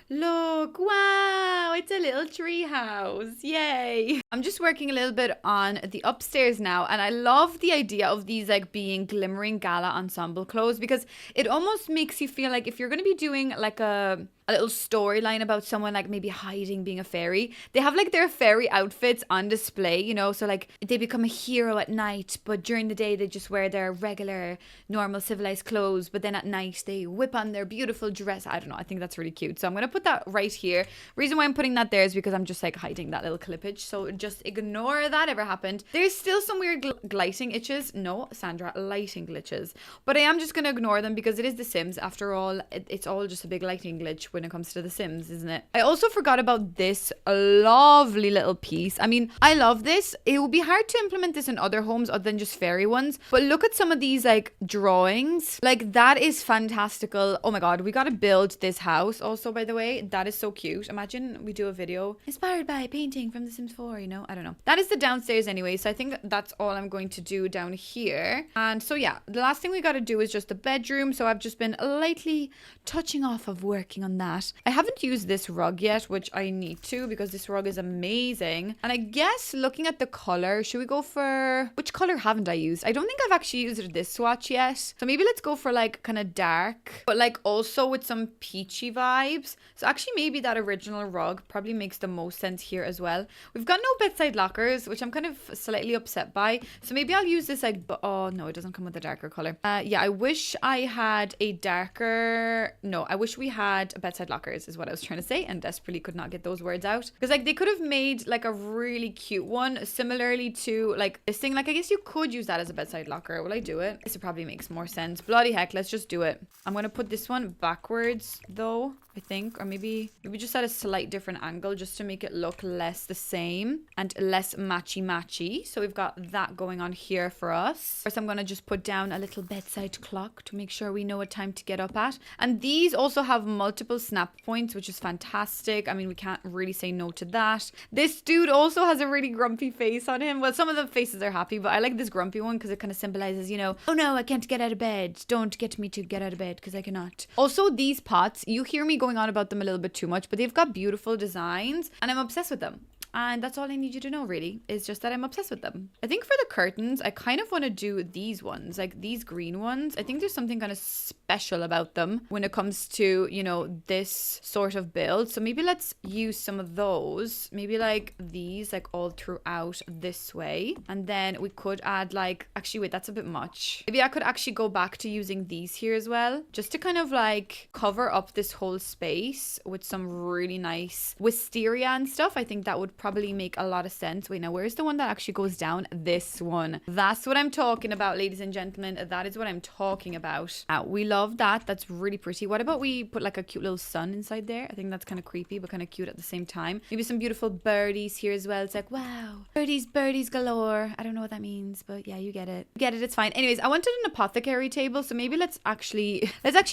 Look, wow, it's a little tree house. Yay. I'm just working a little bit on the upstairs now, and I love the idea of these like being glimmering gala ensemble clothes, because it almost makes you feel like if you're going to be doing like a little storyline about someone like maybe hiding being a fairy, they have like their fairy outfits on display, you know, so like they become a hero at night, but during the day they just wear their regular normal civilized clothes, but then at night they whip on their beautiful dress. I don't know, I think that's really cute, so I'm gonna put that right here. Reason why I'm putting that there is because I'm just like hiding that little clippage, so just ignore that ever happened. There's still some weird lighting itches. No, Sandra, lighting glitches, but I am just gonna ignore them because it is The Sims after all. It's all just a big lighting glitch when it comes to The Sims, isn't it? I also forgot about this lovely little piece. I mean, I love this. It would be hard to implement this in other homes other than just fairy ones, but look at some of these like drawings. Like, that is fantastical. Oh my god, we gotta build this house also, by the way. That is so cute. Imagine we do a video inspired by a painting from The Sims 4, you know? I don't know. That is the downstairs anyway, so I think that's all I'm going to do down here. And so yeah, the last thing we gotta do is just the bedroom, so I've just been lightly touching off of working on that. I haven't used this rug yet, which I need to, because this rug is amazing. And I guess looking at the color, should we go for, which color haven't I used? I don't think I've actually used this swatch yet. So maybe let's go for like kind of dark, but like also with some peachy vibes. So actually maybe that original rug probably makes the most sense here as well. We've got no bedside lockers, which I'm kind of slightly upset by. So maybe I'll use this like, oh no, it doesn't come with a darker color. Yeah, I wish I had a darker, no, I wish we had bedside lockers is what I was trying to say, and desperately could not get those words out. Because like they could have made like a really cute one similarly to like this thing. Like I guess you could use that as a bedside locker. Will I do it? This probably makes more sense. Bloody heck, let's just do it. I'm gonna put this one backwards though, I think, or maybe just at a slight different angle just to make it look less the same and less matchy. So we've got that going on here for us. First, I'm gonna just put down a little bedside clock to make sure we know what time to get up at. And these also have multiple snap points, which is fantastic. I mean, we can't really say no to that. This dude also has a really grumpy face on him. Well, some of the faces are happy, but I like this grumpy one because it kind of symbolizes, you know, oh no, I can't get out of bed. Don't get me to get out of bed because I cannot. Also, these pots, you hear me going on about them a little bit too much, but they've got beautiful designs and I'm obsessed with them. And that's all I need you to know, really, is just that I'm obsessed with them. I think for the curtains, I kind of want to do these ones, like these green ones. I think there's something kind of special about them when it comes to, you know, this sort of build. So maybe let's use some of those. Maybe like these, like all throughout this way. And then we could add like, actually, wait, that's a bit much. Maybe I could actually go back to using these here as well, just to kind of like cover up this whole space with some really nice wisteria and stuff. I think that would probably make a lot of sense. Wait, now where's the one that actually goes down? This one. That's what I'm talking about, ladies and gentlemen. That is what I'm talking about. We love that. That's really pretty. What about we put like a cute little sun inside there? I think that's kind of creepy, but kind of cute at the same time. Maybe some beautiful birdies here as well. It's like, wow, birdies galore. I don't know what that means, but yeah, you get it. It's fine. Anyways, I wanted an apothecary table, so maybe let's actually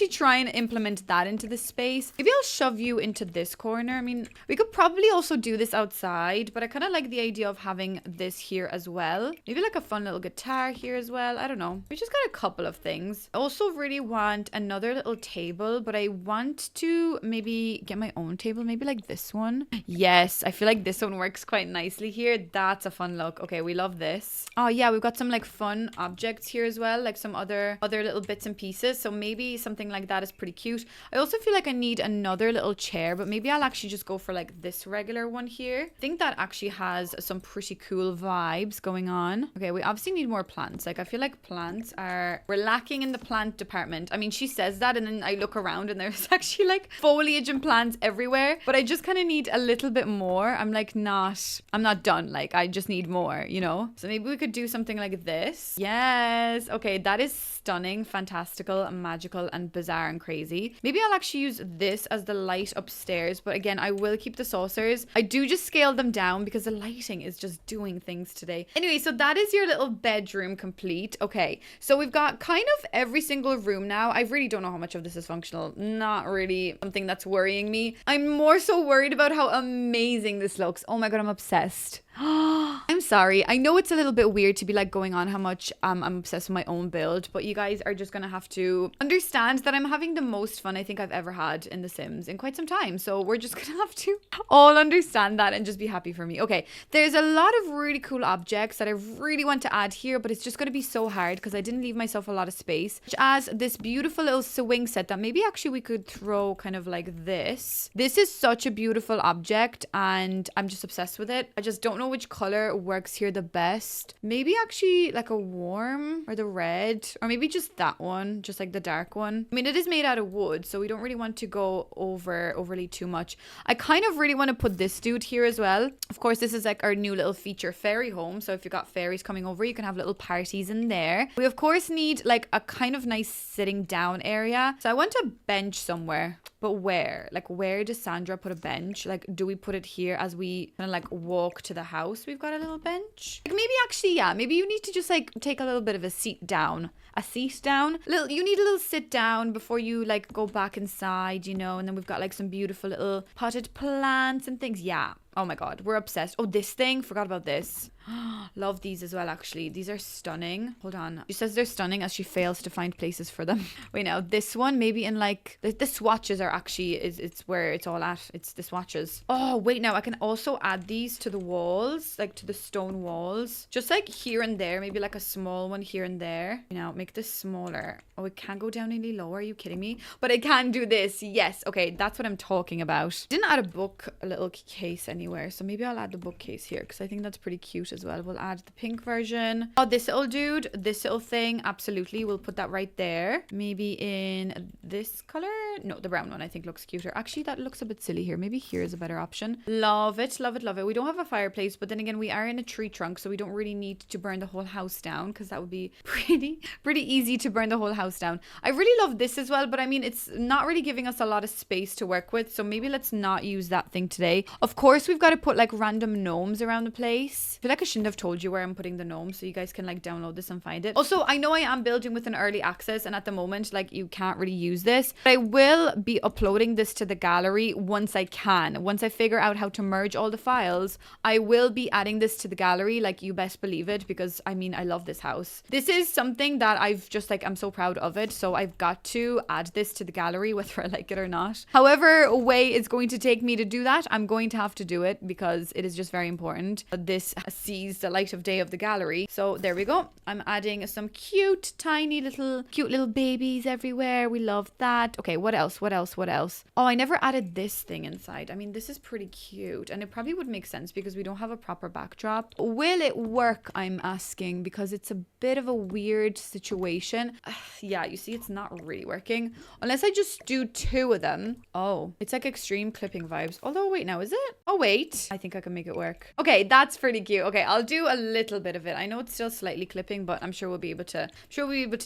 try and implement that into this space. Maybe I'll shove you into this corner. I mean, we could probably also do this outside, but I kind of like the idea of having this here as well. Maybe like a fun little guitar here as well. I don't know. We just got a couple of things. I also really want another little table, but I want to maybe get my own table. Maybe like this one. Yes, I feel like this one works quite nicely here. That's a fun look. Okay, we love this. Oh yeah, we've got some like fun objects here as well, like some other little bits and pieces. So maybe something like that is pretty cute. I also feel like I need another little chair, but maybe I'll actually just go for like this regular one here. I think that actually has some pretty cool vibes going on. Okay, we obviously need more plants. Like I feel like we're lacking in the plant department. I mean, she says that and then I look around and there's actually like foliage and plants everywhere, but I just kind of need a little bit more. I'm not done. Like I just need more, you know? So maybe we could do something like this. Yes. Okay, that is stunning, fantastical, magical, and bizarre and crazy. Maybe I'll actually use this as the light upstairs, but again, I will keep the saucers. I do just scale them down because the lighting is just doing things today. Anyway, so that is your little bedroom complete. Okay, so we've got kind of every single room now. I really don't know how much of this is functional. Not really something that's worrying me. I'm more so worried about how amazing this looks. Oh my god, I'm obsessed. I'm sorry. I know it's a little bit weird to be like going on how much I'm obsessed with my own build, but you guys are just gonna have to understand that I'm having the most fun I think I've ever had in The Sims in quite some time. So we're just gonna have to all understand that and just be happy for me. Okay, there's a lot of really cool objects that I really want to add here, but it's just gonna be so hard because I didn't leave myself a lot of space. Such as this beautiful little swing set that maybe actually we could throw kind of like this. This is such a beautiful object and I'm just obsessed with it. I just don't know which color works here the best. Maybe actually like a warm or the red, or maybe just that one, just like the dark one. I mean, it is made out of wood, so we don't really want to go overly too much. I kind of really want to put this dude here as well. Of course, this is like our new little feature fairy home, so if you've got fairies coming over, you can have little parties in there. We of course need like a kind of nice sitting down area, so I want a bench somewhere. But where? Like, where does Sandra put a bench? Like, do we put it here as we kind of like walk to the house? We've got a little bench. Like, maybe actually, yeah, maybe you need to just like take a little bit of a seat down. You need a little sit down before you like go back inside, you know. And then we've got like some beautiful little potted plants and things. Yeah. Oh my god, we're obsessed. Oh, this thing, forgot about this. Love these as well, actually. These are stunning. Hold on. She says they're stunning as she fails to find places for them. Wait, now this one, maybe in like the swatches are actually it's where it's all at. It's the swatches. Oh, wait, now I can also add these to the walls, like to the stone walls, just like here and there, maybe like a small one here and there. You know, make this smaller. Oh, it can't go down any lower. Are you kidding me? But it can do this. Yes. Okay, that's what I'm talking about. Didn't add a little case anywhere, so maybe I'll add the bookcase here because I think that's pretty cute as well. We'll add the pink version. Oh, this little dude, this little thing, absolutely. We'll put that right there. Maybe in this color. No, the brown one I think looks cuter. Actually, that looks a bit silly here. Maybe here is a better option. Love it, love it, love it. We don't have a fireplace, but then again, we are in a tree trunk, so we don't really need to burn the whole house down because that would be pretty easy to burn the whole house down. I really love this as well, but I mean, it's not really giving us a lot of space to work with, so maybe let's not use that thing today. Of course, we've got to put like random gnomes around the place. I feel like I shouldn't have told you where I'm putting the gnomes, so you guys can like download this and find it. Also, I know I am building with an early access, and at the moment, like, you can't really use this, but I will be uploading this to the gallery once I can. Once I figure out how to merge all the files, I will be adding this to the gallery, like, you best believe it, because I mean, I love this house. This is something that I've just like, I'm so proud of it, so I've got to add this to the gallery whether I like it or not. However way it's going to take me to do that, I'm going to have to do it because it is just very important. This sees the light of day of the gallery. So there we go. I'm adding some cute little babies everywhere. We love that. Okay, what else? Oh, I never added this thing inside. I mean, this is pretty cute, and it probably would make sense because we don't have a proper backdrop. Will it work, I'm asking, because it's a bit of a weird situation. Yeah, you see, it's not really working unless I just do two of them. Oh, it's like extreme clipping vibes. Although, wait, now is it? Oh, wait, I think I can make it work. Okay, that's pretty cute. Okay, I'll do a little bit of it. I know it's still slightly clipping, but I'm sure we'll be able to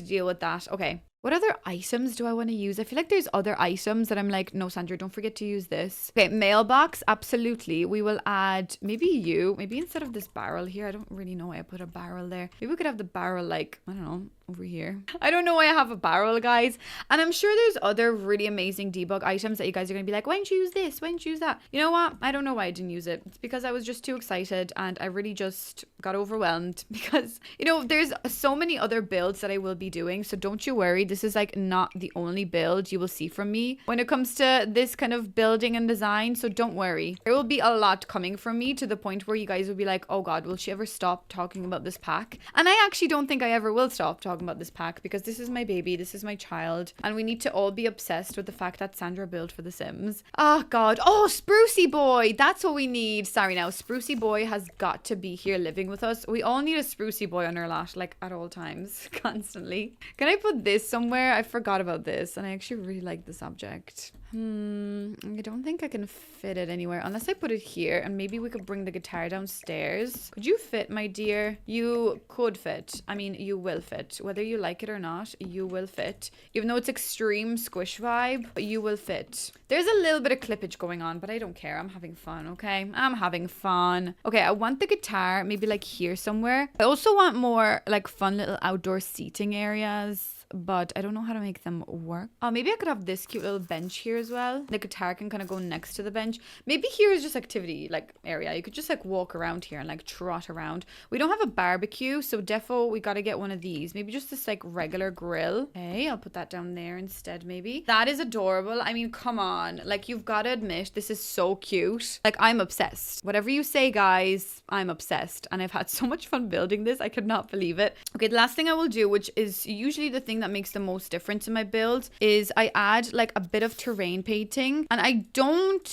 deal with that. Okay. What other items do I want to use? I feel like there's other items that I'm like, no, Sandra, don't forget to use this. Okay, mailbox, absolutely. We will add maybe instead of this barrel here. I don't really know why I put a barrel there. Maybe we could have the barrel like, I don't know, over here. I don't know why I have a barrel, guys. And I'm sure there's other really amazing debug items that you guys are going to be like, why didn't you use this? Why didn't you use that? You know what? I don't know why I didn't use it. It's because I was just too excited and I really just got overwhelmed because, you know, there's so many other builds that I will be doing. So don't you worry. This is like not the only build you will see from me when it comes to this kind of building and design. So don't worry. There will be a lot coming from me to the point where you guys will be like, oh God, will she ever stop talking about this pack? And I actually don't think I ever will stop talking about this pack because this is my baby, this is my child, and we need to all be obsessed with the fact that Sandra built for The Sims. Oh God. Oh, Sprucey Boy. That's what we need. Sorry now. Sprucey Boy has got to be here living with us. We all need a Sprucey Boy on our lot, like at all times, constantly. Can I put this somewhere? I forgot about this and I actually really like this object. I don't think I can fit it anywhere unless I put it here, and maybe we could bring the guitar downstairs. Could you fit, my dear? You could fit. I mean, you will fit. Whether you like it or not, you will fit. Even though it's extreme squish vibe, you will fit. There's a little bit of clippage going on, but I don't care. I'm having fun, okay? I'm having fun. Okay, I want the guitar maybe like here somewhere. I also want more like fun little outdoor seating areas, but I don't know how to make them work. Oh, maybe I could have this cute little bench here as well. The guitar can kind of go next to the bench. Maybe here is just activity like area. You could just like walk around here and like trot around. We don't have a barbecue, so defo we got to get one of these. Maybe just this like regular grill. Okay, I'll put that down there instead maybe. That is adorable. I mean, come on. Like, you've got to admit, this is so cute. Like, I'm obsessed. Whatever you say, guys, I'm obsessed. And I've had so much fun building this. I could not believe it. Okay, the last thing I will do, which is usually the thing that makes the most difference in my build, is I add like a bit of terrain painting, and I don't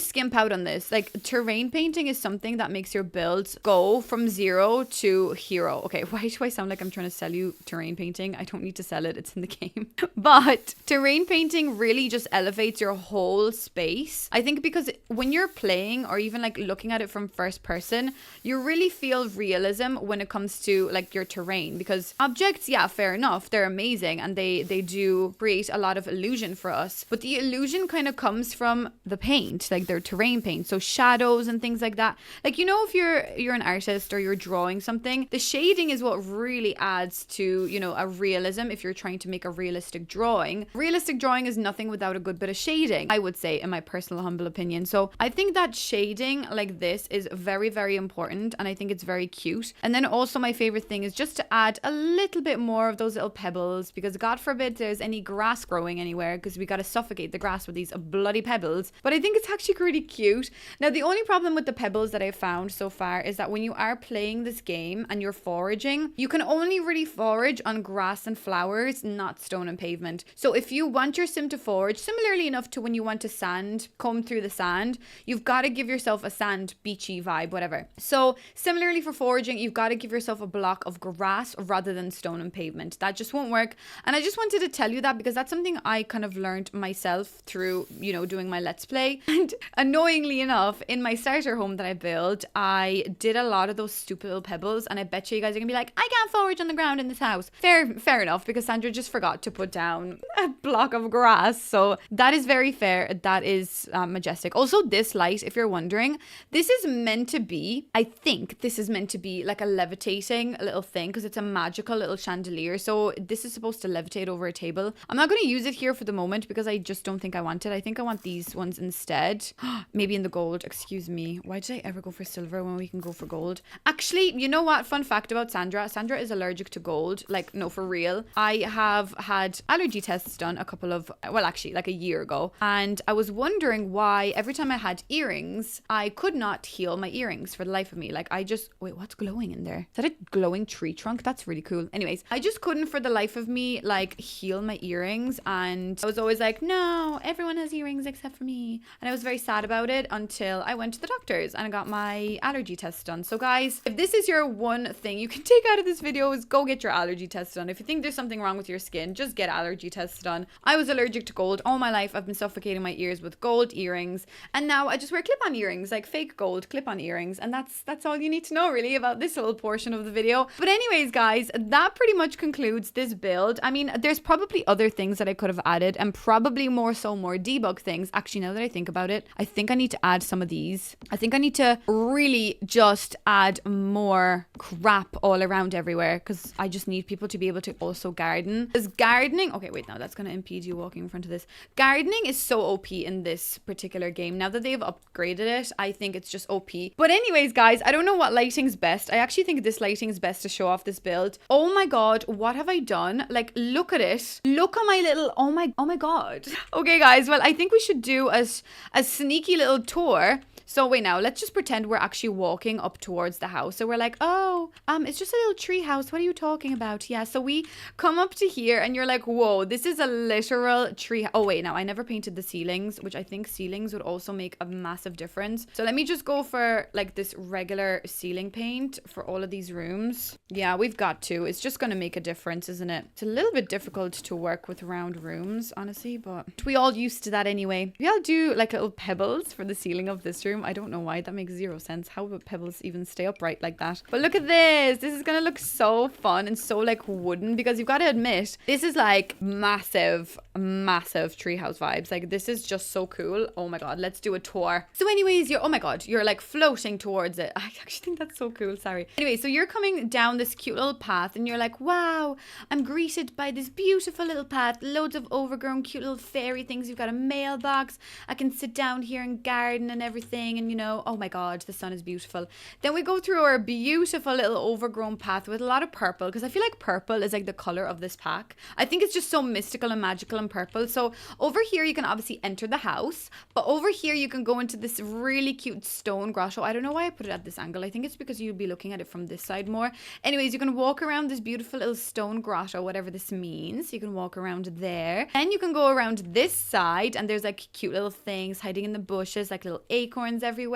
skimp out on this. Like, terrain painting is something that makes your builds go from 0 to hero. Okay, why do I sound like I'm trying to sell you terrain painting? I don't need to sell it, it's in the game. But terrain painting really just elevates your whole space. I think because when you're playing or even like looking at it from first person, you really feel realism when it comes to like your terrain, because objects, yeah, fair enough, they're amazing amazing, and they do create a lot of illusion for us. But the illusion kind of comes from the paint, like their terrain paint, so shadows and things like that. Like, you know, if you're an artist or you're drawing something, the shading is what really adds to, you know, a realism. If you're trying to make a realistic drawing is nothing without a good bit of shading, I would say, in my personal humble opinion. So I think that shading like this is very, very important, and I think it's very cute. And then also my favorite thing is just to add a little bit more of those little pebbles, because God forbid there's any grass growing anywhere, because we got to suffocate the grass with these bloody pebbles. But I think it's actually really cute. Now, the only problem with the pebbles that I've found so far is that when you are playing this game and you're foraging, you can only really forage on grass and flowers, not stone and pavement. So if you want your sim to forage, similarly enough to when you want to comb through the sand, you've got to give yourself a sand beachy vibe, whatever. So similarly for foraging, you've got to give yourself a block of grass rather than stone and pavement. That just won't work. And I just wanted to tell you that because that's something I kind of learned myself through, you know, doing my Let's Play. And annoyingly enough, in my starter home that I built, I did a lot of those stupid little pebbles, and I bet you guys are gonna be like, I can't forage on the ground in this house. Fair enough, because Sandra just forgot to put down a block of grass. So that is very fair. That is majestic. Also, this light, if you're wondering, this is meant to be, I think this is meant to be like a levitating little thing, because it's a magical little chandelier. So this is supposed to levitate over a table. I'm not going to use it here for the moment because I just don't think I want it. I think I want these ones instead. Maybe in the gold. Excuse me. Why did I ever go for silver when we can go for gold? Actually, you know what? Fun fact about Sandra. Sandra is allergic to gold. Like, no, for real. I have had allergy tests done like a year ago. And I was wondering why every time I had earrings, I could not heal my earrings for the life of me. Like, wait, what's glowing in there? Is that a glowing tree trunk? That's really cool. Anyways, I just couldn't for the life of me, like, heal my earrings. And I was always like, no, everyone has earrings except for me. And I was very sad about it until I went to the doctors and I got my allergy test done. So guys, if this is your one thing you can take out of this video, is go get your allergy test done. If you think there's something wrong with your skin, just get allergy tests done. I was allergic to gold all my life. I've been suffocating my ears with gold earrings, and now I just wear clip-on earrings, like fake gold clip-on earrings. And that's all you need to know really about this little portion of the video. But anyways, guys, that pretty much concludes this build. I mean, there's probably other things that I could have added, and probably more debug things. Actually, now that I think about it, I think I need to add some of these. I think I need to really just add more crap all around everywhere, because I just need people to be able to also garden. Because gardening, okay, wait, now that's going to impede you walking in front of this. Gardening is so OP in this particular game. Now that they've upgraded it, I think it's just OP. But anyways, guys, I don't know what lighting's best. I actually think this lighting is best to show off this build. Oh my god, what have I done? Like, look at it. Look at my little, oh my god. Okay, guys, well, I think we should do a sneaky little tour. So wait, now let's just pretend we're actually walking up towards the house. So we're like, oh, it's just a little tree house. What are you talking about? Yeah, so we come up to here and you're like, whoa, this is a literal tree. Oh wait, now I never painted the ceilings, which I think ceilings would also make a massive difference. So let me just go for like this regular ceiling paint for all of these rooms. Yeah, we've got to. It's just going to make a difference, isn't it? It's a little bit difficult to work with round rooms, honestly, but we all used to that anyway. We all do like little pebbles for the ceiling of this room. I don't know why. That makes zero sense. How would pebbles even stay upright like that? But look at this. This is going to look so fun and so like wooden, because you've got to admit, this is like massive treehouse vibes. Like, this is just so cool. Oh my god, let's do a tour. So anyways, oh my god, you're like floating towards it. I actually think that's so cool. Sorry. Anyway, so you're coming down this cute little path and you're like, wow, I'm greeted by this beautiful little path, loads of overgrown cute little fairy things. You've got a mailbox. I can sit down here and garden and everything. And you know, oh my god, the sun is beautiful. Then we go through our beautiful little overgrown path with a lot of purple, because I feel like purple is like the color of this pack. I think it's just so mystical and magical and purple. So over here you can obviously enter the house, but over here you can go into this really cute stone grotto. I don't know why I put it at this angle. I think it's because you'd be looking at it from this side more. Anyways, you can walk around this beautiful little stone grotto, whatever this means. You can walk around there, and you can go around this side, and there's like cute little things hiding in the bushes, like little acorns everywhere.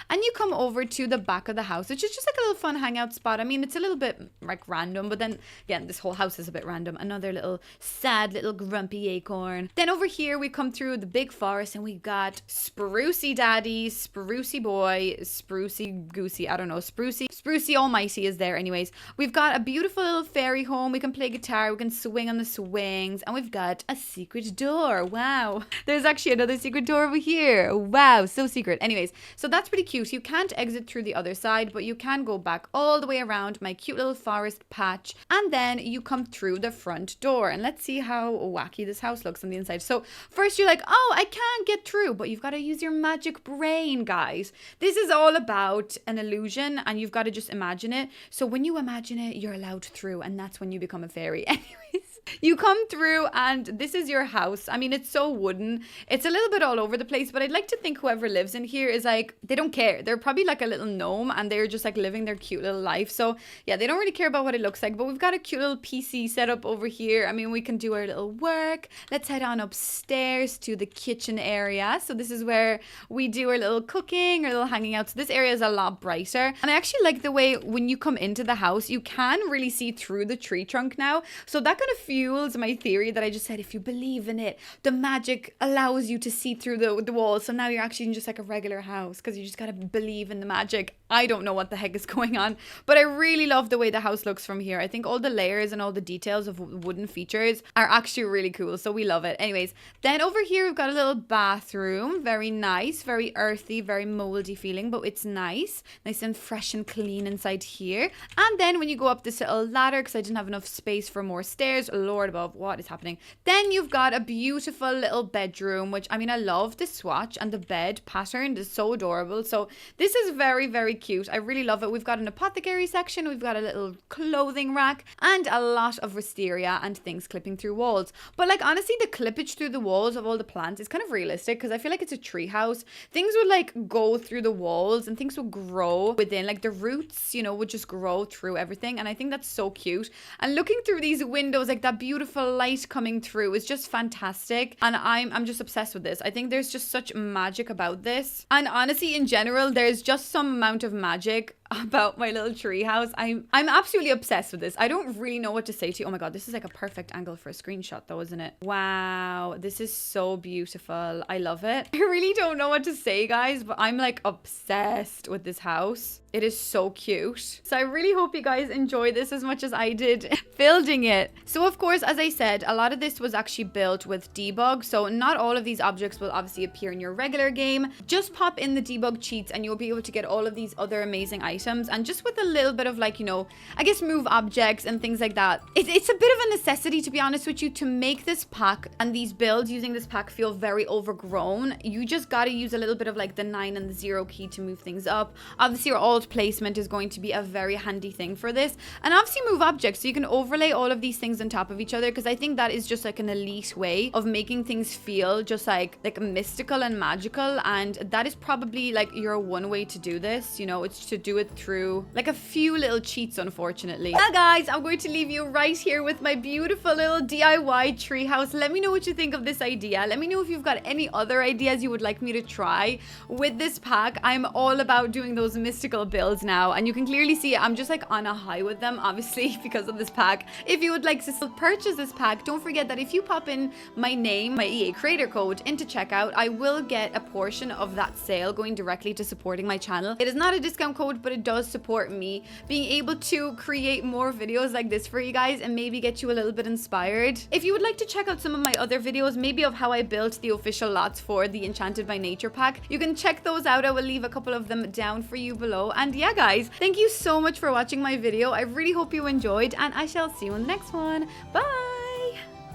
And you come over to the back of the house, which is just like a little fun hangout spot. I mean, it's a little bit like random, but then again, this whole house is a bit random. Another little sad little grumpy acorn. Then over here we come through the big forest, and we've got Sprucey Daddy, Sprucey Boy, Sprucey Goosey, I don't know, Sprucey Almighty is there. Anyways, we've got a beautiful little fairy home. We can play guitar guitar. We can swing on the swings. And we've got a secret door. Wow. There's actually another secret door over here. Wow, so secret. Anyways, so that's pretty cute. You can't exit through the other side, but you can go back all the way around my cute little forest patch. And then you come through the front door. And let's see how wacky this house looks on the inside. So first you're like, oh, I can't get through, but you've got to use your magic brain, guys. This is all about an illusion and you've got to just imagine it. So when you imagine it, you're allowed through, and that's when you become a fairy. Anyways, you come through and this is your house. I mean, it's so wooden. It's a little bit all over the place, but I'd like to think whoever lives in here is like, they don't care. They're probably like a little gnome and they're just like living their cute little life. So yeah, they don't really care about what it looks like, but we've got a cute little PC set up over here. I mean, we can do our little work. Let's head on upstairs to the kitchen area. So this is where we do our little cooking, our little hanging out. So this area is a lot brighter. And I actually like the way when you come into the house, you can really see through the tree trunk now. So that kind of fuels my theory that I just said, if you believe in it, the magic allows you to see through the walls. So now you're actually in just like a regular house because you just got to believe in the magic. I don't know what the heck is going on, but I really love the way the house looks from here. I think all the layers and all the details of wooden features are actually really cool. So we love it. Anyways, then over here, we've got a little bathroom. Very nice, very earthy, very moldy feeling, but it's nice. Nice and fresh and clean inside here. And then when you go up this little ladder, because I didn't have enough space for more stairs, Lord above, what is happening? Then you've got a beautiful little bedroom, which I mean, I love the swatch and the bed pattern is so adorable. So this is very, very cute. I really love it. We've got an apothecary section. We've got a little clothing rack and a lot of wisteria and things clipping through walls. But like, honestly, the clippage through the walls of all the plants is kind of realistic because I feel like it's a tree house. Things would like go through the walls and things would grow within, like the roots, you know, would just grow through everything. And I think that's so cute. And looking through these windows, like that beautiful light coming through is just fantastic. And I'm just obsessed with this. I think there's just such magic about this. And honestly, in general, there's just some amount of magic about my little tree house. I'm absolutely obsessed with this. I don't really know what to say to you. Oh my god, this is like a perfect angle for a screenshot though, isn't it? Wow, this is so beautiful. I love it. I really don't know what to say, guys, but I'm like obsessed with this house. It is so cute. So I really hope you guys enjoy this as much as I did building it. So of course, as I said, a lot of this was actually built with debug. So not all of these objects will obviously appear in your regular game. Just pop in the debug cheats and you'll be able to get all of these other amazing items. And just with a little bit of like, you know, I guess move objects and things like that. It's a bit of a necessity, to be honest with you, to make this pack and these builds using this pack feel very overgrown. You just got to use a little bit of like the 9 and the 0 key to move things up. Obviously, your alt placement is going to be a very handy thing for this. And obviously move objects. So you can overlay all of these things on top of each other because I think that is just like an elite way of making things feel just like mystical and magical. And that is probably like your one way to do this. You know, it's to do it through like a few little cheats, unfortunately. Well, guys, I'm going to leave you right here with my beautiful little DIY treehouse. Let me know what you think of this idea. Let me know if you've got any other ideas you would like me to try with this pack. I'm all about doing those mystical builds now, and you can clearly see I'm just like on a high with them, obviously, because of this pack. If you would like to still purchase this pack, don't forget that if you pop in my name, my EA creator code into checkout, I will get a portion of that sale going directly to supporting my channel. It is not a discount code, but it does support me being able to create more videos like this for you guys and maybe get you a little bit inspired. If you would like to check out some of my other videos, maybe of how I built the official lots for the Enchanted by Nature pack, you can check those out. I will leave a couple of them down for you below. And yeah, guys, thank you so much for watching my video. I really hope you enjoyed, and I shall see you in the next one. Bye!